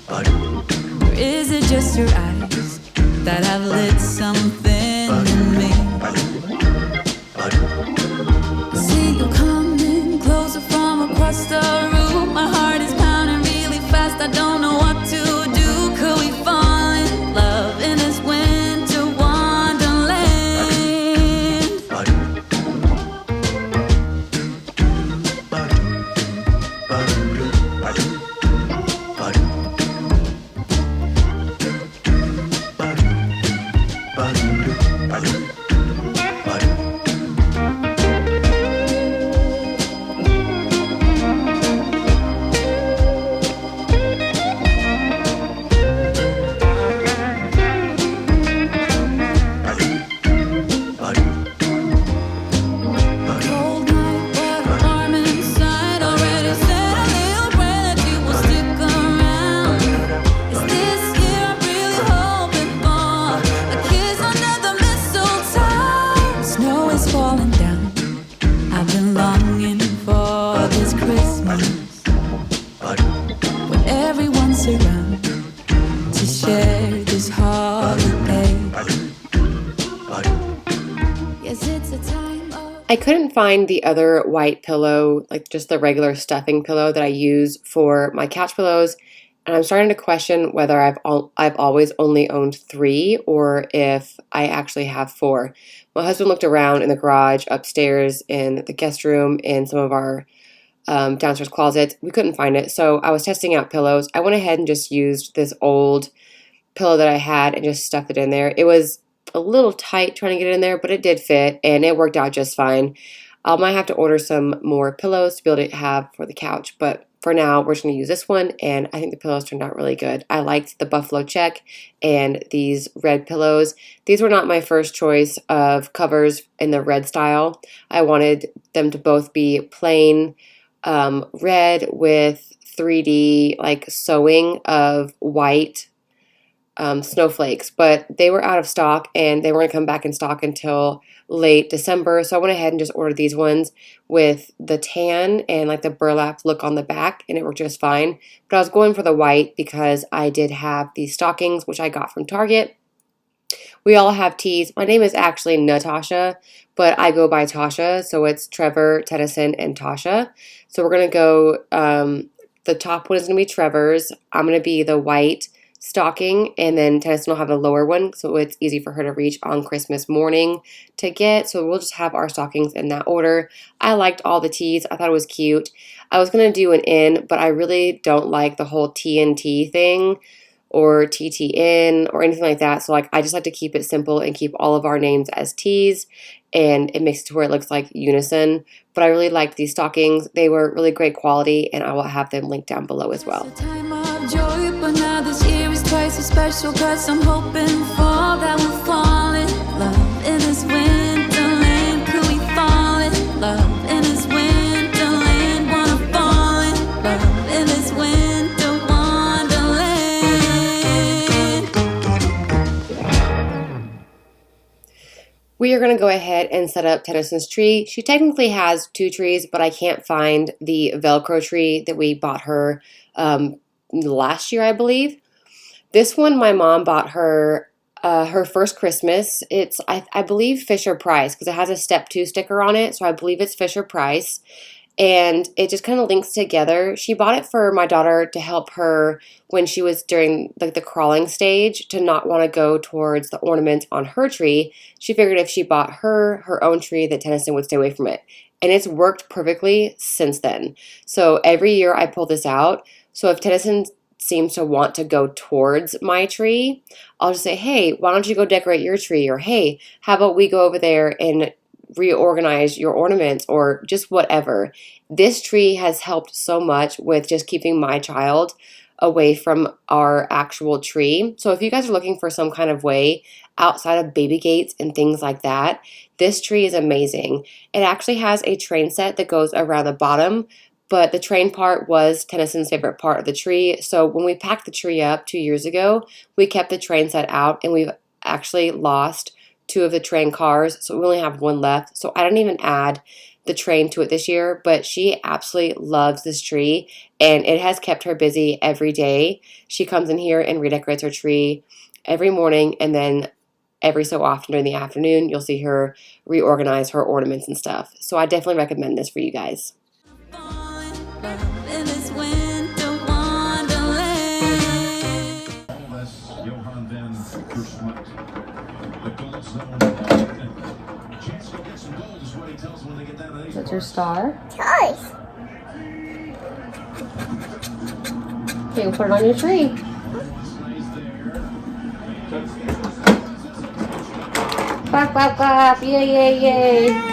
Or is it just your eyes that have lit something in me. I see you coming closer from across the room. My heart is pounding really fast. I don't know what to do. Could we fall in love in this winter wonderland? Cold night, but warm inside. Already said a little prayer that you will stick around. Is this year I'm really hoping for a kiss under the mistletoe? Snow is falling down. I've been longing for this Christmas when everyone's around to share this holiday. Yes, it's a time of I couldn't find the other white pillow, like just the regular stuffing pillow that I use for my couch pillows, and I'm starting to question whether I've always only owned 3 or if I actually have 4. My husband looked around in the garage, upstairs, in the guest room, in some of our downstairs closets. We couldn't find it, so I was testing out pillows. I went ahead and just used this old pillow that I had and just stuffed it in there. It was a little tight trying to get it in there, but it did fit and it worked out just fine. I might have to order some more pillows to be able to have for the couch, but for now we're just going to use this one, and I think the pillows turned out really good. I liked the buffalo check and these red pillows. These were not my first choice of covers in the red style. I wanted them to both be plain red with 3D like sewing of white snowflakes, but they were out of stock and they weren't going to come back in stock until late December. So I went ahead and just ordered these ones with the tan and like the burlap look on the back, and it worked just fine. But I was going for the white because I did have these stockings, which I got from Target. We all have teas. My name is actually Natasha, but I go by Tasha. So it's Trevor, Tennyson, and Tasha. So we're going to go, the top one is going to be Trevor's. I'm going to be the white stocking, and then Tennyson will have a lower one, so it's easy for her to reach on Christmas morning to get. So we'll just have our stockings in that order. I liked all the tees. I thought it was cute. I was going to do an in, but I really don't like the whole TNT thing or TTN or anything like that. So like I just like to keep it simple and keep all of our names as T's, and it makes it to where it looks like unison. But I really liked these stockings. They were really great quality, and I will have them linked down below as well. It's a time of joy, but now this year is twice as special, 'cause I'm hoping for that we'll fall in love in this winterland. Could we fall in love in this winterland? Wanna fall in love in this winter wonderland. We are going to go ahead and set up Tennyson's tree. She technically has 2 trees, but I can't find the Velcro tree that we bought her last year, I believe. This one my mom bought her her first Christmas. It's, I believe, Fisher Price, because it has a step 2 sticker on it, so I believe it's Fisher Price. And it just kind of links together. She bought it for my daughter to help her when she was during like the crawling stage, to not want to go towards the ornaments on her tree. She figured if she bought her own tree, that Tennyson would stay away from it. And it's worked perfectly since then. So every year I pull this out. So if Tennyson seems to want to go towards my tree, I'll just say, hey, why don't you go decorate your tree? Or hey, how about we go over there and reorganize your ornaments, or just whatever. This tree has helped so much with just keeping my child away from our actual tree. So if you guys are looking for some kind of way outside of baby gates and things like that, this tree is amazing. It actually has a train set that goes around the bottom, but the train part was Tennyson's favorite part of the tree. So when we packed the tree up 2 years ago, we kept the train set out, and we've actually lost 2 of the train cars, so we only have 1 left. So I didn't even add the train to it this year, but she absolutely loves this tree, and it has kept her busy every day. She comes in here and redecorates her tree every morning, and then every so often during the afternoon, you'll see her reorganize her ornaments and stuff. So I definitely recommend this for you guys. In this winter wonderland. That's your star. Toys. Okay, we'll put it on your tree. Clap, clap, clap. Yay, yay, yay.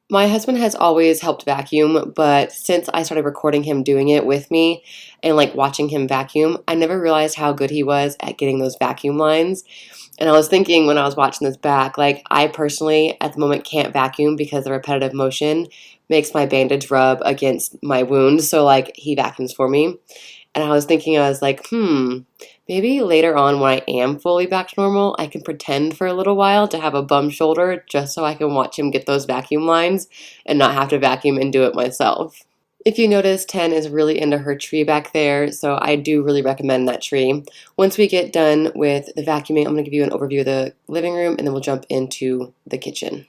My husband has always helped vacuum, but since I started recording him doing it with me and like watching him vacuum, I never realized how good he was at getting those vacuum lines. And I was thinking when I was watching this back, like I personally at the moment can't vacuum because the repetitive motion makes my bandage rub against my wound. So like he vacuums for me. And I was thinking, I was like, maybe later on when I am fully back to normal, I can pretend for a little while to have a bum shoulder just so I can watch him get those vacuum lines and not have to vacuum and do it myself. If you notice, 10 is really into her tree back there, so I do really recommend that tree. Once we get done with the vacuuming, I'm going to give you an overview of the living room, and then we'll jump into the kitchen.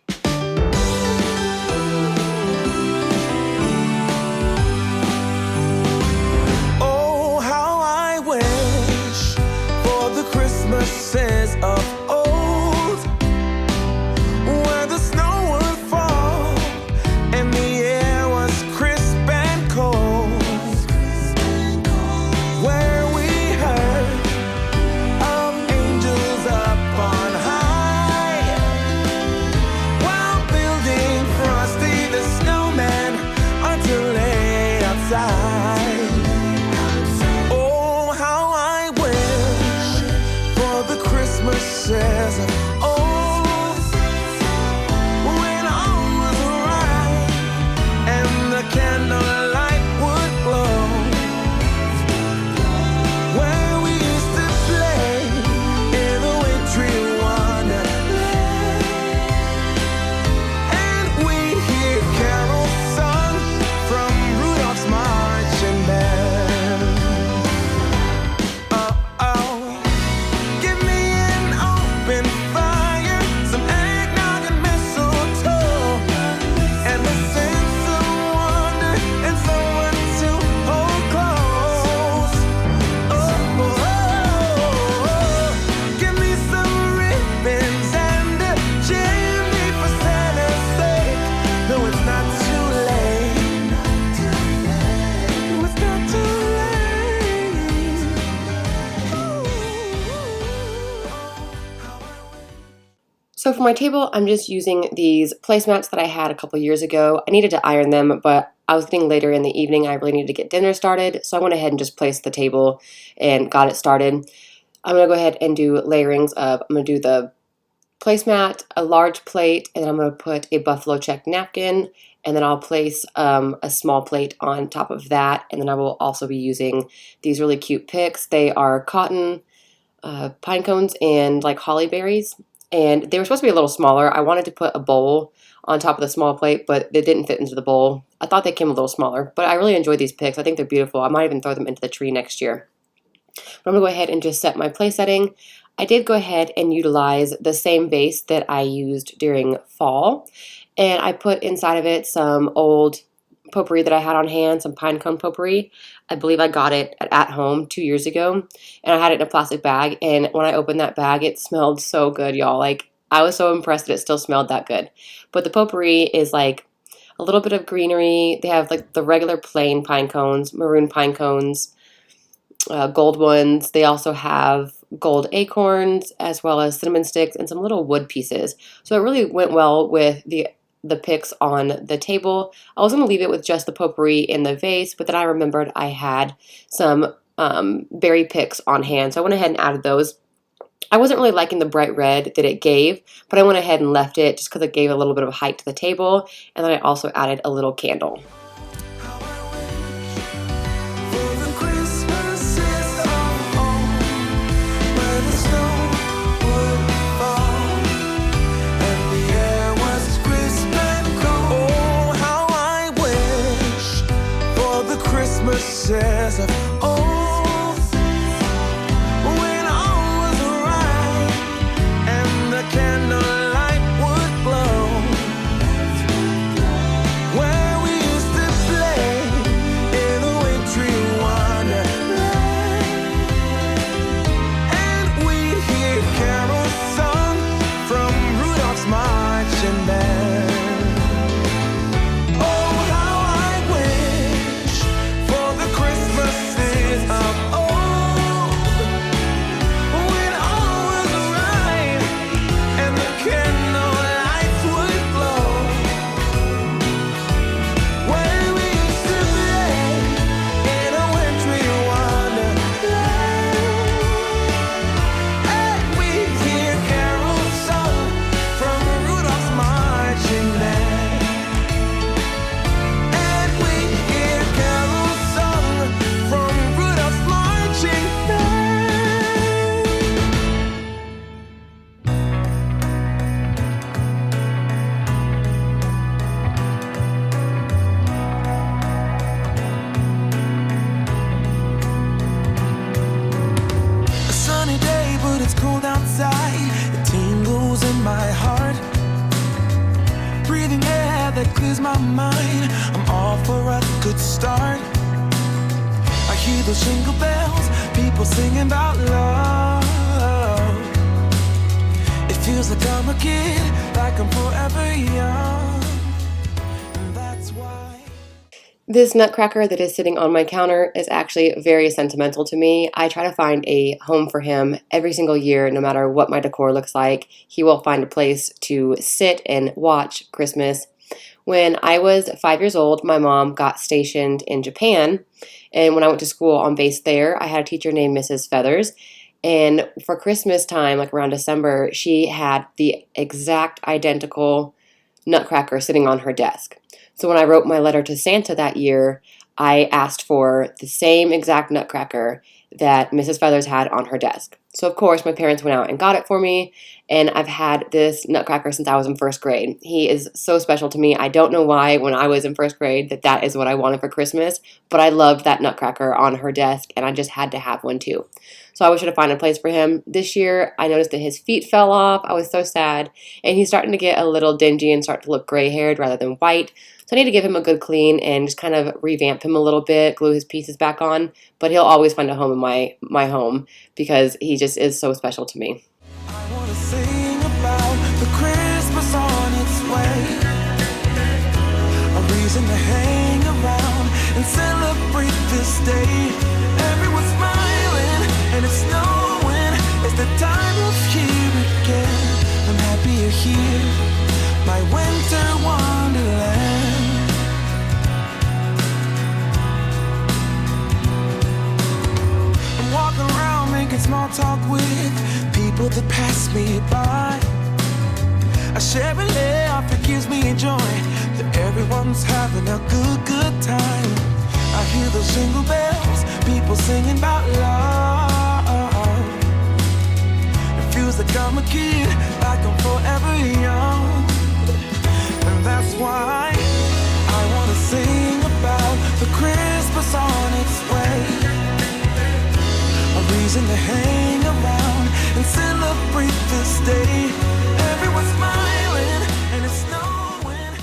Oh, how I wish for the Christmases of old, where the snow would fall and the air was crisp and cold, where we heard of angels up on high while building Frosty the Snowman until late outside. Oh, how I wish for the Christmases of old, when all was right and the candlelight would glow, where we used to play in the wintry wonderland, and we'd hear carols sung from Rudolph's marching band. Oh, give me an open fire, some eggnog and mistletoe, and the sense of wonder and someone to hold close. Give me some ribbons and a chimney for Santa's sake. No, it's not too late. No, it's not too late. So for my table, I'm just using these placemats that I had a couple years ago. I needed to iron them, but I was getting later in the evening. I really needed to get dinner started, so I went ahead and just placed the table and got it started. I'm going to go ahead and do layerings of, I'm going to do the placemat, a large plate, and then I'm going to put a buffalo check napkin, and then I'll place a small plate on top of that, and then I will also be using these really cute picks. They are cotton pine cones and like holly berries, and they were supposed to be a little smaller. I wanted to put a bowl on top of the small plate, but they didn't fit into the bowl. I thought they came a little smaller, but I really enjoy these picks. I think they're beautiful. I might even throw them into the tree next year. But I'm going to go ahead and just set my place setting. I did go ahead and utilize the same vase that I used during fall, and I put inside of it some old potpourri that I had on hand, some pine cone potpourri. I believe I got it at home 2 years ago, and I had it in a plastic bag, and when I opened that bag, it smelled so good, y'all. Like, I was so impressed that it still smelled that good. But the potpourri is like a little bit of greenery. They have like the regular plain pine cones, maroon pine cones, gold ones. They also have gold acorns as well as cinnamon sticks and some little wood pieces. So it really went well with the picks on the table. I was going to leave it with just the potpourri in the vase, but then I remembered I had some berry picks on hand, so I went ahead and added those. I wasn't really liking the bright red that it gave, but I went ahead and left it just because it gave a little bit of height to the table, and then I also added a little candle. Would Christmases of old, when all was right and the candlelight would glow, where we used to play in a wintry wonderland, and we'd hear carols sung from Rudolph's marching band. Oh, how I wish for the Christmases of old, when all was right and the candlelights would glow, where we used to play in a wintry wonderland, and we'd hear carols sung from Rudolph's marching band, and we'd hear carols sung from Rudolph's marching band. A sunny day, but it's cold outside. It tingles in my heart. Breathing air that clears my mind. I'm all for a good start. I hear those jingle bells, people singing about love. It feels like I'm a kid, like I'm forever young. And that's why. This nutcracker that is sitting on my counter is actually very sentimental to me. I try to find a home for him every single year, no matter what my decor looks like. He will find a place to sit and watch Christmas. When I was 5 years old, my mom got stationed in Japan, and when I went to school on base there, I had a teacher named Mrs. Feathers, and for Christmas time, like around December, she had the exact identical nutcracker sitting on her desk. So when I wrote my letter to Santa that year, I asked for the same exact nutcracker that Mrs. Feathers had on her desk. So of course my parents went out and got it for me, and I've had this nutcracker since I was in first grade. He is so special to me. I don't know why when I was in first grade that is what I wanted for Christmas, but I loved that nutcracker on her desk, and I just had to have one too. So I was trying to find a place for him. This year, I noticed that his feet fell off. I was so sad, and he's starting to get a little dingy and start to look gray-haired rather than white. So I need to give him a good clean and just kind of revamp him a little bit, glue his pieces back on. But he'll always find a home in my home because he just is so special to me. I wanna sing about the Christmas on its way, a reason to hang around and celebrate this day. Everyone's smiling and it's snowing. It's the time of year again. I'm happy you're here, my winter wonderland. I'm walking around making small talk with people that pass me by. I share a laugh, it gives me joy that everyone's having a good time. I hear those jingle bells, people singing about love. It feels like I'm a kid, like I'm forever young. And that's why I wanna sing about the Christmas on its way, a reason to hang around and celebrate this day. Everyone's smiling and it's snowing.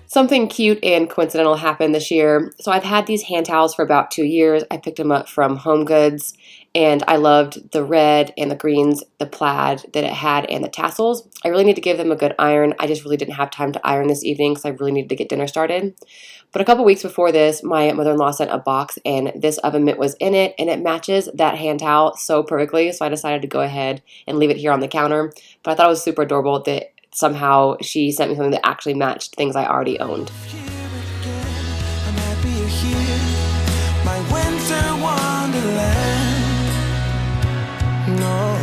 Something cute and coincidental happened this year. So I've had these hand towels for about 2 years. I picked them up from Home Goods, and I loved the red and the greens, the plaid that it had, and the tassels. I really need to give them a good iron. I just really didn't have time to iron this evening because I really needed to get dinner started. But a couple weeks before this, my mother-in-law sent a box, and this oven mitt was in it, and it matches that hand towel so perfectly, so I decided to go ahead and leave it here on the counter. But I thought it was super adorable that somehow she sent me something that actually matched things I already owned. Here again, I'm happy you're here, my winter wonderland. No,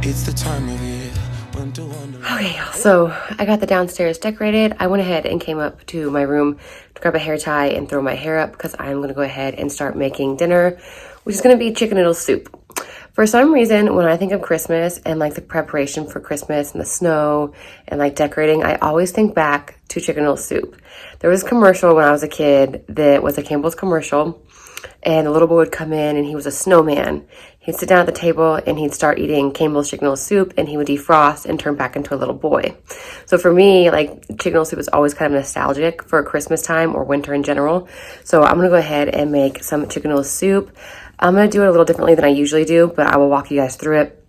it's the time of year, winter wonderland. Okay, y'all, so I got the downstairs decorated. I went ahead and came up to my room to grab a hair tie and throw my hair up because I'm going to go ahead and start making dinner, which is going to be chicken noodle soup. For some reason, when I think of Christmas and like the preparation for Christmas and the snow and like decorating, I always think back to chicken noodle soup. There was a commercial when I was a kid that was a Campbell's commercial, and the little boy would come in and he was a snowman. He'd sit down at the table and he'd start eating Campbell's chicken noodle soup, and he would defrost and turn back into a little boy. So for me, like chicken noodle soup is always kind of nostalgic for Christmas time or winter in general. So I'm gonna go ahead and make some chicken noodle soup. I'm gonna do it a little differently than I usually do, but I will walk you guys through it.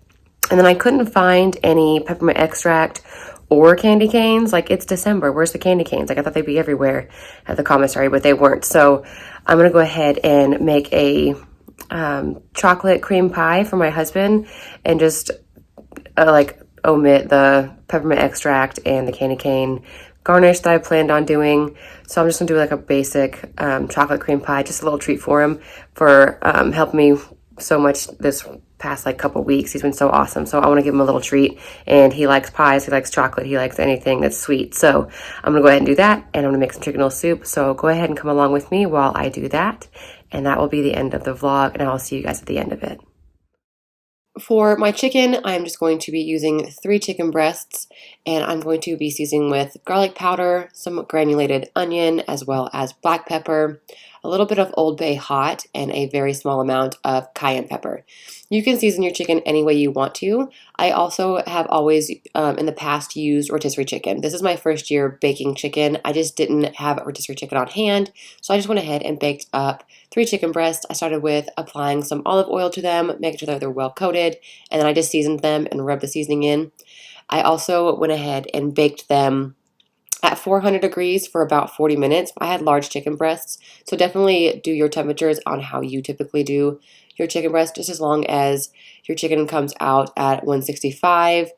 And then I couldn't find any peppermint extract or candy canes. Like, it's December, where's the candy canes? Like, I thought they'd be everywhere at the commissary, but they weren't. So I'm gonna go ahead and make a chocolate cream pie for my husband and just like omit the peppermint extract and the candy cane garnish that I planned on doing. So I'm just gonna do like a basic chocolate cream pie, just a little treat for him for helping me so much this past like couple weeks. He's been so awesome. So I want to give him a little treat, and he likes pies, he likes chocolate, he likes anything that's sweet. So I'm gonna go ahead and do that, and I'm gonna make some chicken noodle soup. So go ahead and come along with me while I do that, and that will be the end of the vlog, and I'll see you guys at the end of it. For my chicken, I'm just going to be using 3 chicken breasts, and I'm going to be seasoning with garlic powder, some granulated onion, as well as black pepper, a little bit of Old Bay hot, and a very small amount of cayenne pepper. You can season your chicken any way you want to. I also have always in the past used rotisserie chicken. This is my first year baking chicken. I just didn't have a rotisserie chicken on hand, so I just went ahead and baked up 3 chicken breasts. I started with applying some olive oil to them, making sure that they're well coated, and then I just seasoned them and rubbed the seasoning in. I also went ahead and baked them at 400 degrees for about 40 minutes. I had large chicken breasts, so definitely do your temperatures on how you typically do your chicken breast, just as long as your chicken comes out at 165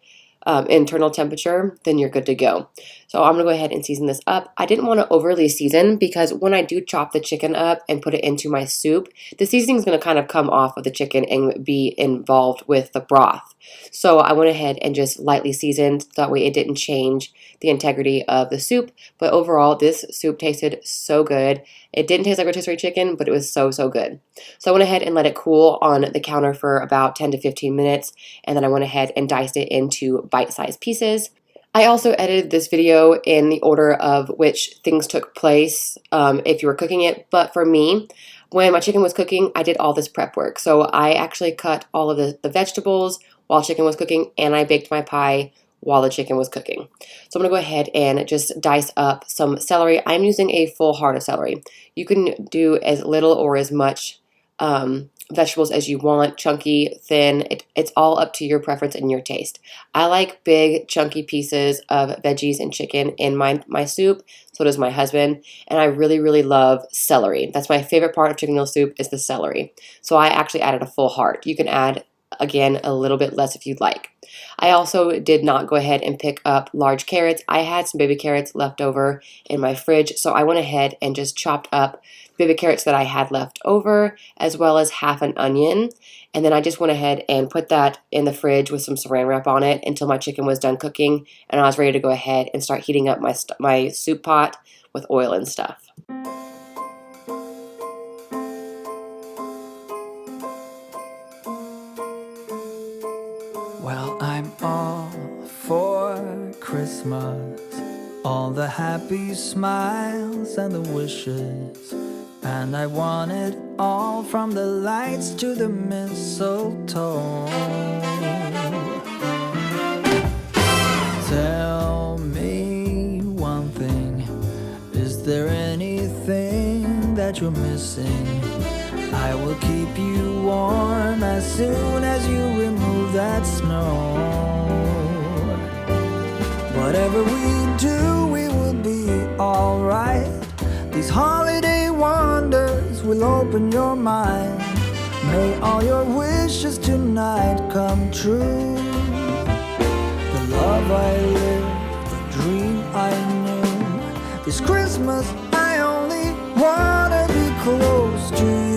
internal temperature, then you're good to go. So I'm gonna go ahead and season this up. I didn't want to overly season because when I do chop the chicken up and put it into my soup, the seasoning is gonna kind of come off of the chicken and be involved with the broth. So I went ahead and just lightly seasoned, that way it didn't change the integrity of the soup. But overall, this soup tasted so good. It didn't taste like rotisserie chicken, but it was so good. So I went ahead and let it cool on the counter for about 10 to 15 minutes, and then I went ahead and diced it into bite-sized pieces. I also edited this video in the order of which things took place if you were cooking it, but for me, when my chicken was cooking, I did all this prep work. So I actually cut all of the vegetables while chicken was cooking, and I baked my pie while the chicken was cooking. So I'm gonna go ahead and just dice up some celery. I'm using a full heart of celery. You can do as little or as much vegetables as you want, chunky, thin. It's all up to your preference and your taste. I like big, chunky pieces of veggies and chicken in my soup. So does my husband. And I really love celery. That's my favorite part of chicken noodle soup, is the celery. So I actually added a full heart. You can add, again, a little bit less if you'd like. I also did not go ahead and pick up large carrots. I had some baby carrots left over in my fridge, so I went ahead and just chopped up baby carrots that I had left over, as well as half an onion. And then I just went ahead and put that in the fridge with some saran wrap on it until my chicken was done cooking, and I was ready to go ahead and start heating up my soup pot with oil and stuff. Well, I'm all for Christmas, all the happy smiles and the wishes, and I want it all, from the lights to the mistletoe. Tell me one thing, is there anything that you're missing? I will keep you warm as soon as you remove that snow. Whatever we do, we will be alright. These holiday wonders will open your mind. May all your wishes tonight come true. The love I lived, the dream I knew. This Christmas I only wanna be close to you.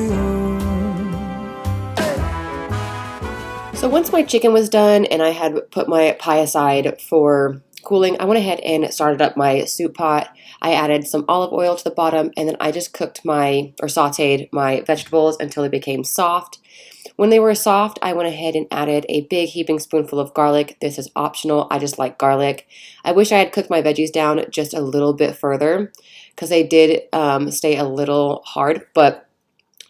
So once my chicken was done and I had put my pie aside for cooling, I went ahead and started up my soup pot. I added some olive oil to the bottom, and then I just sauteed my vegetables until they became soft. When they were soft, I went ahead and added a big heaping spoonful of garlic. This is optional. I just like garlic. I wish I had cooked my veggies down just a little bit further because they did stay a little hard, but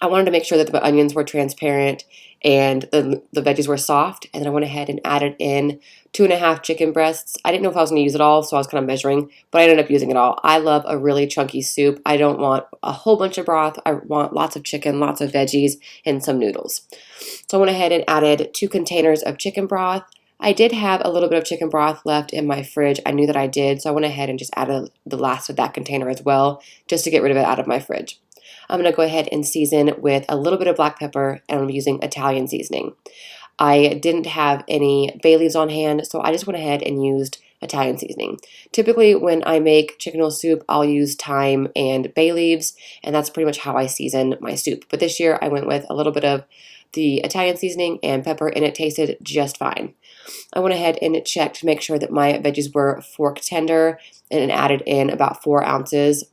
I wanted to make sure that the onions were transparent and the veggies were soft. And then I went ahead and added in 2.5 chicken breasts. I didn't know if I was going to use it all, so I was kind of measuring, but I ended up using it all. I love a really chunky soup. I don't want a whole bunch of broth. I want lots of chicken, lots of veggies, and some noodles. So I went ahead and added 2 containers of chicken broth. I did have a little bit of chicken broth left in my fridge. I knew that I did, so I went ahead and just added the last of that container as well, just to get rid of it out of my fridge. I'm going to go ahead and season with a little bit of black pepper, and I'm using Italian seasoning. I didn't have any bay leaves on hand, so I just went ahead and used Italian seasoning. Typically, when I make chicken noodle soup, I'll use thyme and bay leaves, and that's pretty much how I season my soup. But this year, I went with a little bit of the Italian seasoning and pepper, and it tasted just fine. I went ahead and checked to make sure that my veggies were fork tender, and added in about 4 ounces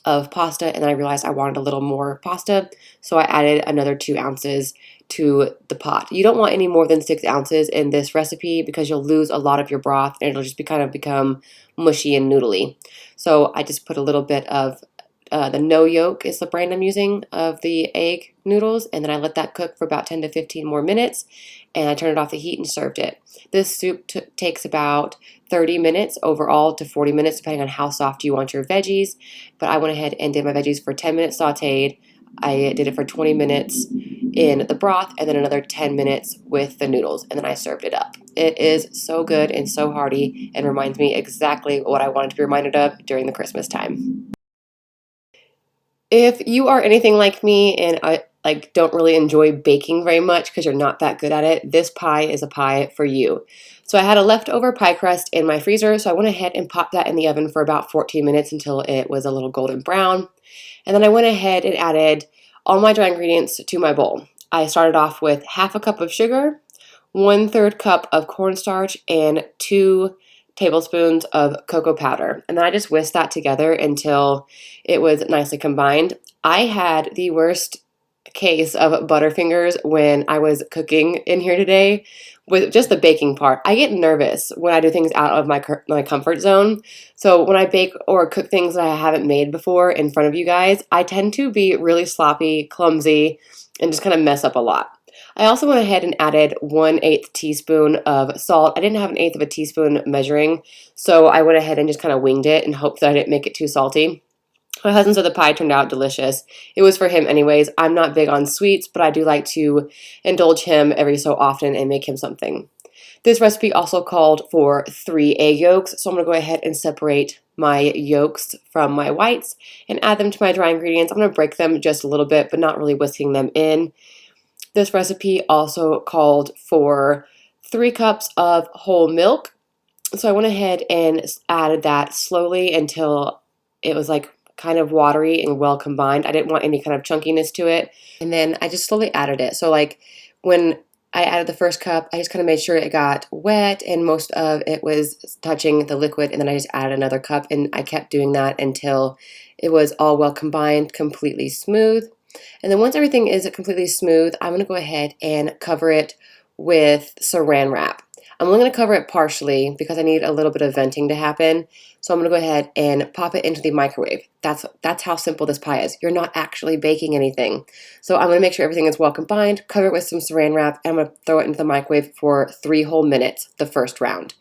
of pasta, and then I realized I wanted a little more pasta, so I added another 2 ounces to the pot. You don't want any more than 6 ounces in this recipe because you'll lose a lot of your broth and it'll just become mushy and noodly. So I just put a little bit of the No Yolk is the brand I'm using of the egg noodles, and then I let that cook for about 10 to 15 more minutes, and I turned it off the heat and served it. This soup takes about 30 minutes overall to 40 minutes depending on how soft you want your veggies, but I went ahead and did my veggies for 10 minutes sauteed. I did it for 20 minutes in the broth and then another 10 minutes with the noodles, and then I served it up. It is so good and so hearty and reminds me exactly what I wanted to be reminded of during the Christmas time. If you are anything like me and don't really enjoy baking very much because you're not that good at it, this pie is a pie for you. So I had a leftover pie crust in my freezer, so I went ahead and popped that in the oven for about 14 minutes until it was a little golden brown. And then I went ahead and added all my dry ingredients to my bowl. I started off with 1/2 cup of sugar, 1/3 cup of cornstarch, and 2 tablespoons of cocoa powder. And then I just whisked that together until it was nicely combined. I had the worst case of Butterfingers when I was cooking in here today with just the baking part. I get nervous when I do things out of my comfort zone. So when I bake or cook things that I haven't made before in front of you guys, I tend to be really sloppy, clumsy, and just kind of mess up a lot. I also went ahead and added 1/8 teaspoon of salt. I didn't have 1/8 of a teaspoon measuring, so I went ahead and just kind of winged it and hoped that I didn't make it too salty. My husband said the pie turned out delicious. It was for him anyways. I'm not big on sweets, but I do like to indulge him every so often and make him something. This recipe also called for 3 egg yolks, so I'm going to go ahead and separate my yolks from my whites and add them to my dry ingredients. I'm going to break them just a little bit, but not really whisking them in. This recipe also called for 3 cups of whole milk. So I went ahead and added that slowly until it was kind of watery and well combined. I didn't want any kind of chunkiness to it. And then I just slowly added it. So when I added the first cup, I just kind of made sure it got wet and most of it was touching the liquid, and then I just added another cup, and I kept doing that until it was all well combined, completely smooth. And then once everything is completely smooth, I'm going to go ahead and cover it with saran wrap. I'm only going to cover it partially because I need a little bit of venting to happen. So I'm going to go ahead and pop it into the microwave. That's how simple this pie is. You're not actually baking anything. So I'm going to make sure everything is well combined, cover it with some saran wrap, and I'm going to throw it into the microwave for 3 whole minutes, the first round.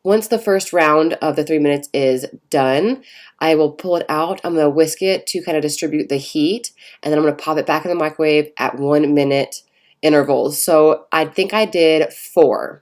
Once the first round of the 3 minutes is done, I will pull it out. I'm going to whisk it to kind of distribute the heat, and then I'm going to pop it back in the microwave at 1 minute intervals. So I think I did 4.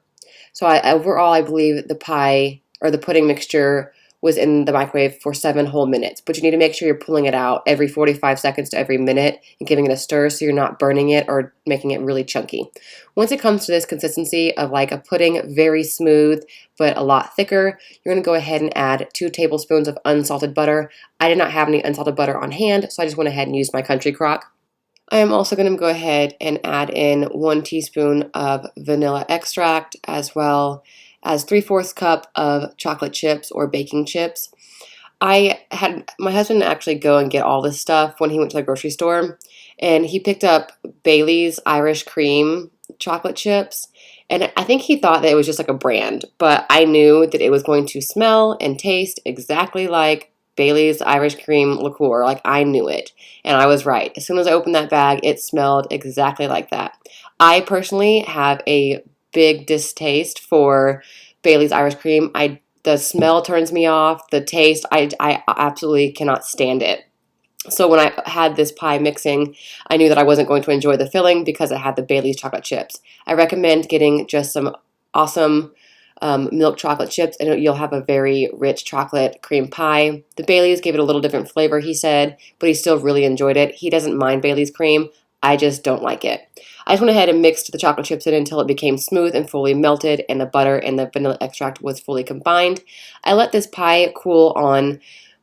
So overall, I believe the pie or the pudding mixture was in the microwave for 7 whole minutes. But you need to make sure you're pulling it out every 45 seconds to every minute and giving it a stir so you're not burning it or making it really chunky. Once it comes to this consistency of like a pudding, very smooth but a lot thicker, you're going to go ahead and add 2 tablespoons of unsalted butter. I did not have any unsalted butter on hand, so I just went ahead and used my country crock. I am also going to go ahead and add in 1 teaspoon of vanilla extract, as well as 3/4 cup of chocolate chips or baking chips. My husband actually go and get all this stuff when he went to the grocery store, and he picked up Bailey's Irish Cream chocolate chips. And I think he thought that it was just like a brand, but I knew that it was going to smell and taste exactly like Bailey's Irish Cream liqueur. Like, I knew it, and I was right. As soon as I opened that bag, it smelled exactly like that. I personally have a big distaste for Bailey's Irish Cream. The smell turns me off. The taste, I absolutely cannot stand it. So when I had this pie mixing, I knew that I wasn't going to enjoy the filling because it had the Bailey's chocolate chips. I recommend getting just some awesome milk chocolate chips, and you'll have a very rich chocolate cream pie. The Bailey's gave it a little different flavor, he said, but he still really enjoyed it. He doesn't mind Bailey's cream. I just don't like it. I just went ahead and mixed the chocolate chips in until it became smooth and fully melted, and the butter and the vanilla extract was fully combined. I let this pie cool on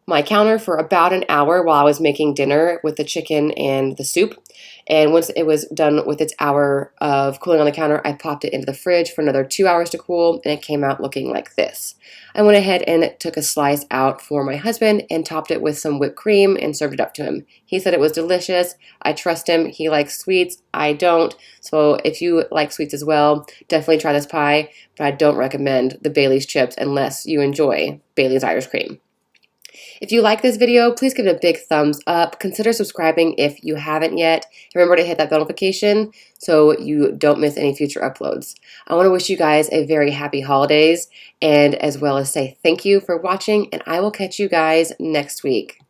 my counter for about an hour while I was making dinner with the chicken and the soup. And once it was done with its hour of cooling on the counter, I popped it into the fridge for another 2 hours to cool, and it came out looking like this. I went ahead and took a slice out for my husband and topped it with some whipped cream and served it up to him. He said it was delicious. I trust him. He likes sweets. I don't. So if you like sweets as well, definitely try this pie, but I don't recommend the Bailey's chips unless you enjoy Bailey's Irish Cream. If you like this video, please give it a big thumbs up. Consider subscribing if you haven't yet. Remember to hit that bell notification so you don't miss any future uploads. I want to wish you guys a very happy holidays, and as well as say thank you for watching, and I will catch you guys next week.